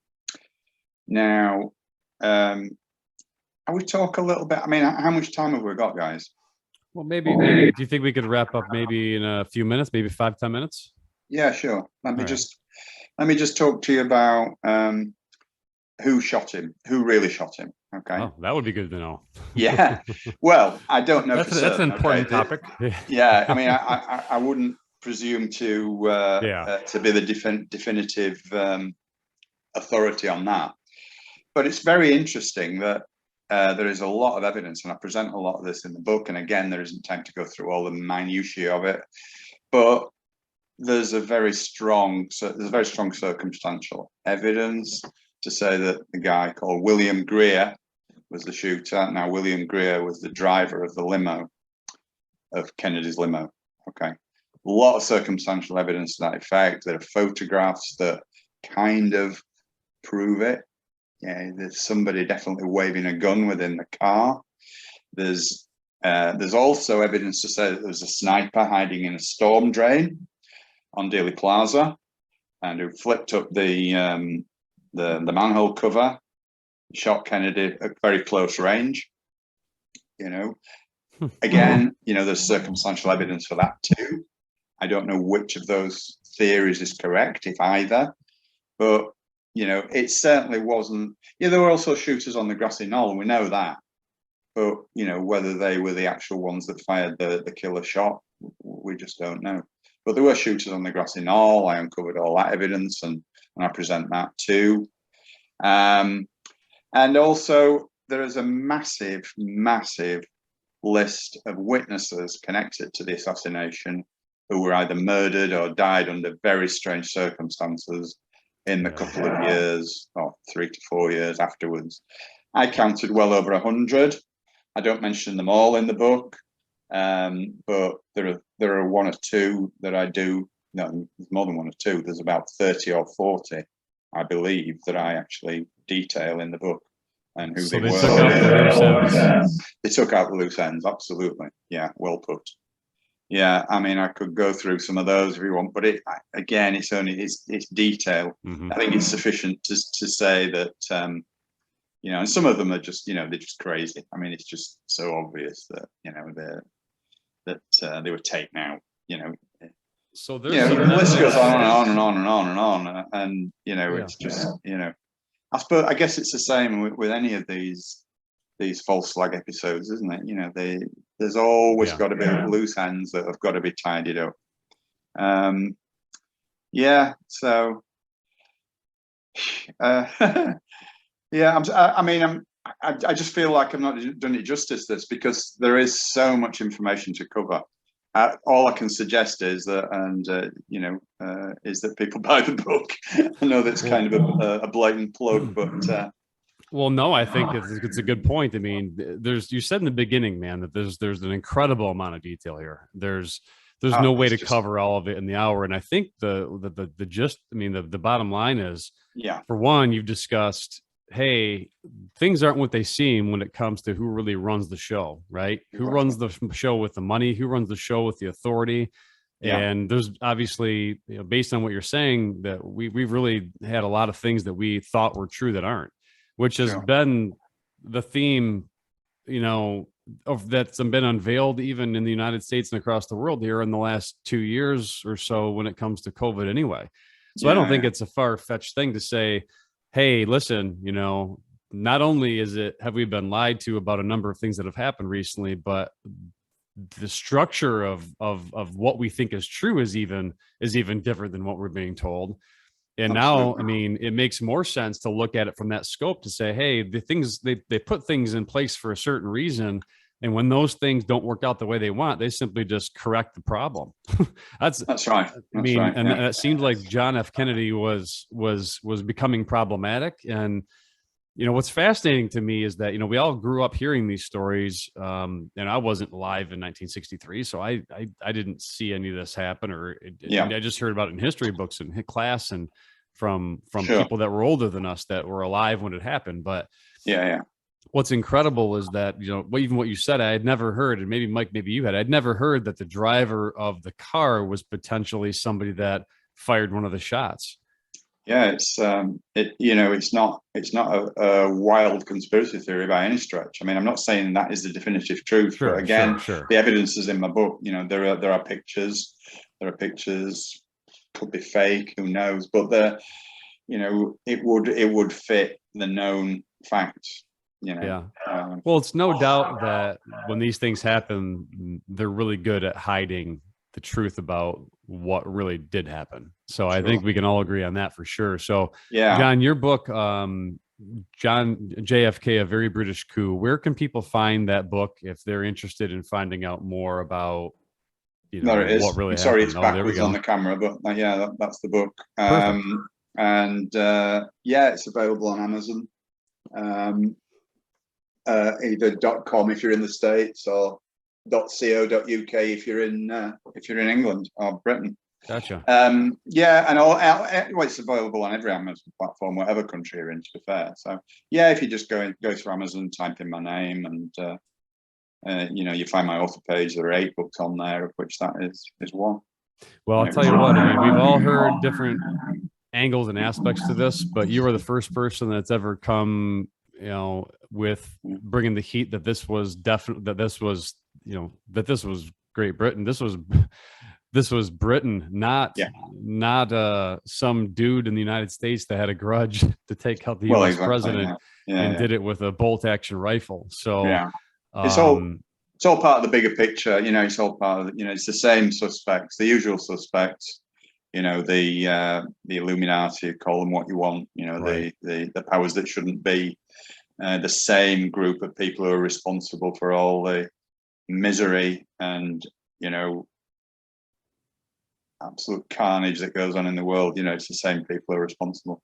Now, I would talk a little bit. I mean, how much time have we got, guys? Well, maybe. Do you think we could wrap up maybe in a few minutes, maybe 5-10 minutes? Yeah, sure. Let me just talk to you about who shot him, who really shot him. Okay. Oh, that would be good to know. Yeah. Well, I don't know. That's an important topic. Yeah. I mean, I wouldn't presume to be the definitive authority on that, but it's very interesting that there is a lot of evidence, and I present a lot of this in the book. And again, there isn't time to go through all the minutiae of it, but there's a very strong circumstantial evidence to say that the guy called William Greer was the shooter. Now, William Greer was the driver of the limo, of Kennedy's limo. Okay, a lot of circumstantial evidence to that effect. There are photographs that kind of prove it. Yeah, there's somebody definitely waving a gun within the car. There's also evidence to say that there was a sniper hiding in a storm drain on Dealey Plaza, and who flipped up the manhole cover, shot Kennedy at very close range. You know, again, you know, there's circumstantial evidence for that too. I don't know which of those theories is correct, if either, but you know, it certainly wasn't. Yeah, there were also shooters on the grassy knoll, we know that. But, you know, whether they were the actual ones that fired the killer shot, we just don't know. But there were shooters on the grassy knoll. I uncovered all that evidence, and I present that too. And also, there is a massive list of witnesses connected to the assassination who were either murdered or died under very strange circumstances in the couple of years, or 3 to 4 years afterwards. I counted well over 100. I don't mention them all in the book, but there are one or two that I do. No, there's more than one or two. There's about 30 or 40, I believe, that I actually detail in the book, and who So they were. took out the loose ends. They took out the loose ends. Absolutely, yeah, well put. Yeah, I mean, I could go through some of those if you want, but again, it's detail. I think it's sufficient to say that, you know, and some of them are just, you know, they're just crazy. I mean, it's just so obvious that, you know, they were taken out, you know. So there's the list goes on and on and on and on and on, and you know, it's just, you know, I guess it's the same with any of these false flag episodes, isn't it? You know, there's always got to be loose ends that have got to be tidied up. So I just feel like I've not done it justice, this, because there is so much information to cover. All I can suggest is that, is that people buy the book. I know that's kind of a blatant plug, but well, no, I think it's a good point. I mean, you said in the beginning, man, that there's an incredible amount of detail here. There's no way to cover all of it in the hour, and I think the bottom line is, for one, you've discussed, hey, things aren't what they seem when it comes to who really runs the show, right? Who runs the show with the money? Who runs the show with the authority? And there's obviously, you know, based on what you're saying, that we've really had a lot of things that we thought were true that aren't, which has been the theme, you know, that's been unveiled even in the United States and across the world here in the last 2 years or so when it comes to COVID anyway. So I don't think it's a far-fetched thing to say, hey, listen, you know, not only have we been lied to about a number of things that have happened recently, but the structure of what we think is true is even different than what we're being told. And now, I mean, it makes more sense to look at it from that scope to say, hey, the things they put things in place for a certain reason. And when those things don't work out the way they want, they simply just correct the problem. That's right. And it seemed like John F. Kennedy was becoming problematic. And what's fascinating to me is that, we all grew up hearing these stories. And I wasn't alive in 1963, so I didn't see any of this happen, I just heard about it in history books and class and from people that were older than us that were alive when it happened. But what's incredible is that, even what you said, I had never heard, and maybe Mike, maybe you I'd never heard that the driver of the car was potentially somebody that fired one of the shots. Yeah, it's not a wild conspiracy theory by any stretch. I mean, I'm not saying that is the definitive truth, but again, the evidence is in my book. There are pictures. Could be fake, who knows? But it would fit the known facts. Well, it's no doubt that when these things happen, they're really good at hiding the truth about what really did happen. So I think we can all agree on that for sure. So John, your book, John JFK, A Very British Coup, where can people find that book if they're interested in finding out more about, what really happened? Sorry, it's backwards on the camera, but that's the book. It's available on Amazon. Either .com if you're in the States, or .co.uk if you're in England or Britain. Gotcha. And it's available on every Amazon platform, whatever country you're in, to be fair. So if you just go through Amazon, type in my name, and you find my author page. There are 8 books on there, of which that is one. Well, I'll tell you what, we've all heard different angles and aspects to this, but you are the first person that's ever come, with bringing the heat that this was Great Britain. This was Britain, not some dude in the United States that had a grudge to take out the U.S. president and did it with a bolt action rifle. So it's all part of the bigger picture. It's all part of it's the same suspects, the usual suspects. The Illuminati, call them what you want. The powers that shouldn't be. The same group of people who are responsible for all the misery and absolute carnage that goes on in the world. It's the same people who are responsible.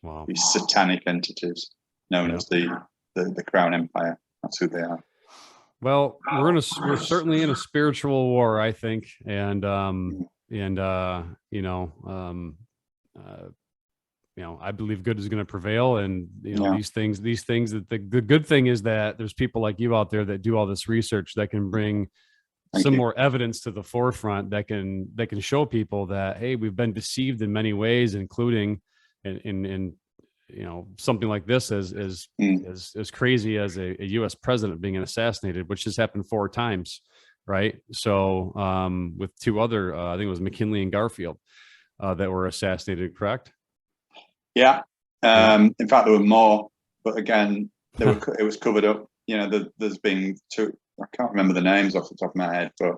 Wow. These satanic entities known as the Crown Empire. That's who they are. Well, we're certainly in a spiritual war, I think, and I believe good is going to prevail, and these things that the good thing is that there's people like you out there that do all this research that can bring more evidence to the forefront that can show people that, hey, we've been deceived in many ways, including in something like this as crazy as a U.S. president being assassinated, which has happened 4 times, right? So with 2 other, I think it was McKinley and Garfield that were assassinated, correct? Yeah. In fact, there were more, but again, it was covered up. There's been 2. I can't remember the names off the top of my head, but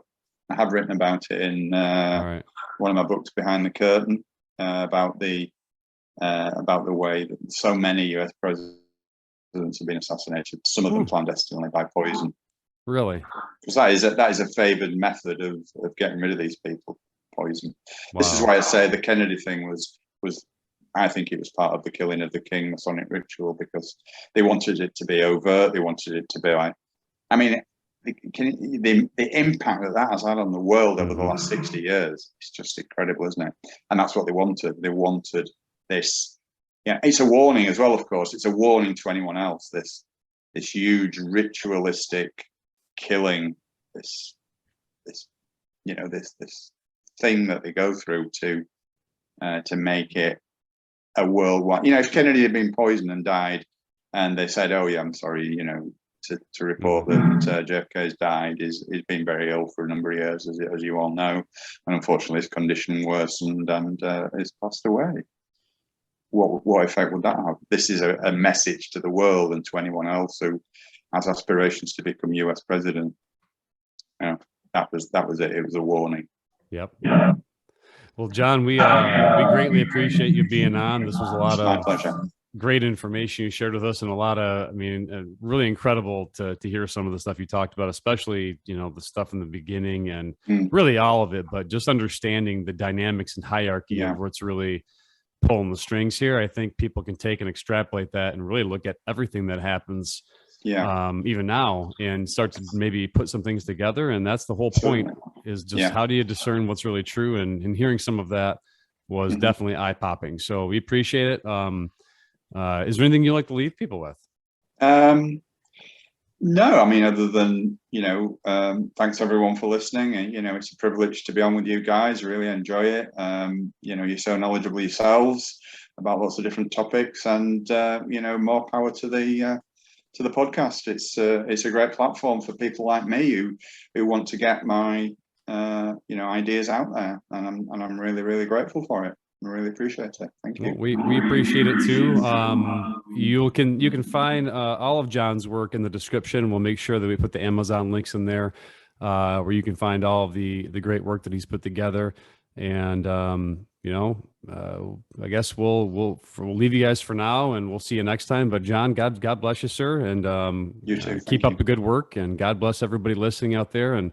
I have written about it in one of my books, Behind the Curtain, about the way that so many US presidents have been assassinated. Some of them clandestinely by poison. Really? Because that is a favoured method of getting rid of these people. Poison. Wow. This is why I say the Kennedy thing was. I think it was part of the killing of the king Masonic ritual, because they wanted it to be overt. They wanted it to be like, the impact that has had on the world over the last 60 years is just incredible, isn't it? And that's what they wanted. They wanted this. Yeah, it's a warning as well, of course. It's a warning to anyone else. This huge ritualistic killing, this thing that they go through to make it a worldwide. If Kennedy had been poisoned and died, and they said, "Oh yeah, I'm sorry," to report that JFK has died, he's been very ill for a number of years, as you all know, and unfortunately his condition worsened and he's passed away. What effect would that have? This is a message to the world and to anyone else who has aspirations to become US president. That was it. It was a warning. Yep. Yeah. Well, John, we greatly appreciate you being on. This was a lot of great information you shared with us, and a lot of, really incredible to hear some of the stuff you talked about, especially, the stuff in the beginning and really all of it, but just understanding the dynamics and hierarchy of what's really pulling the strings here. I think people can take and extrapolate that and really look at everything that happens even now and start to maybe put some things together. And that's the whole point, is just how do you discern what's really true? And hearing some of that was definitely eye-popping. So we appreciate it. Is there anything you'd like to leave people with? No, I mean, other than, thanks everyone for listening. And, it's a privilege to be on with you guys. Really enjoy it. You're so knowledgeable yourselves about lots of different topics, and, more power to the podcast. It's a great platform for people like me who want to get my, ideas out there. And I'm really, really grateful for it. I really appreciate it. Thank you. Well, we appreciate it too. You can find all of John's work in the description. We'll make sure that we put the Amazon links in there, where you can find all of the great work that he's put together. And I guess we'll leave you guys for now, and we'll see you next time. But John, God bless you, sir, and you too. Keep up the good work, and God bless everybody listening out there, and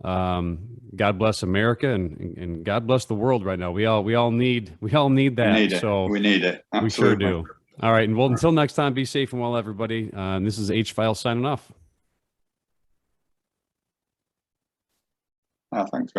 God bless America, and God bless the world right now. We all need that. We need it. Absolutely. We sure do. All right. And well, until next time, be safe and well, everybody. And this is H-File signing off. Thanks.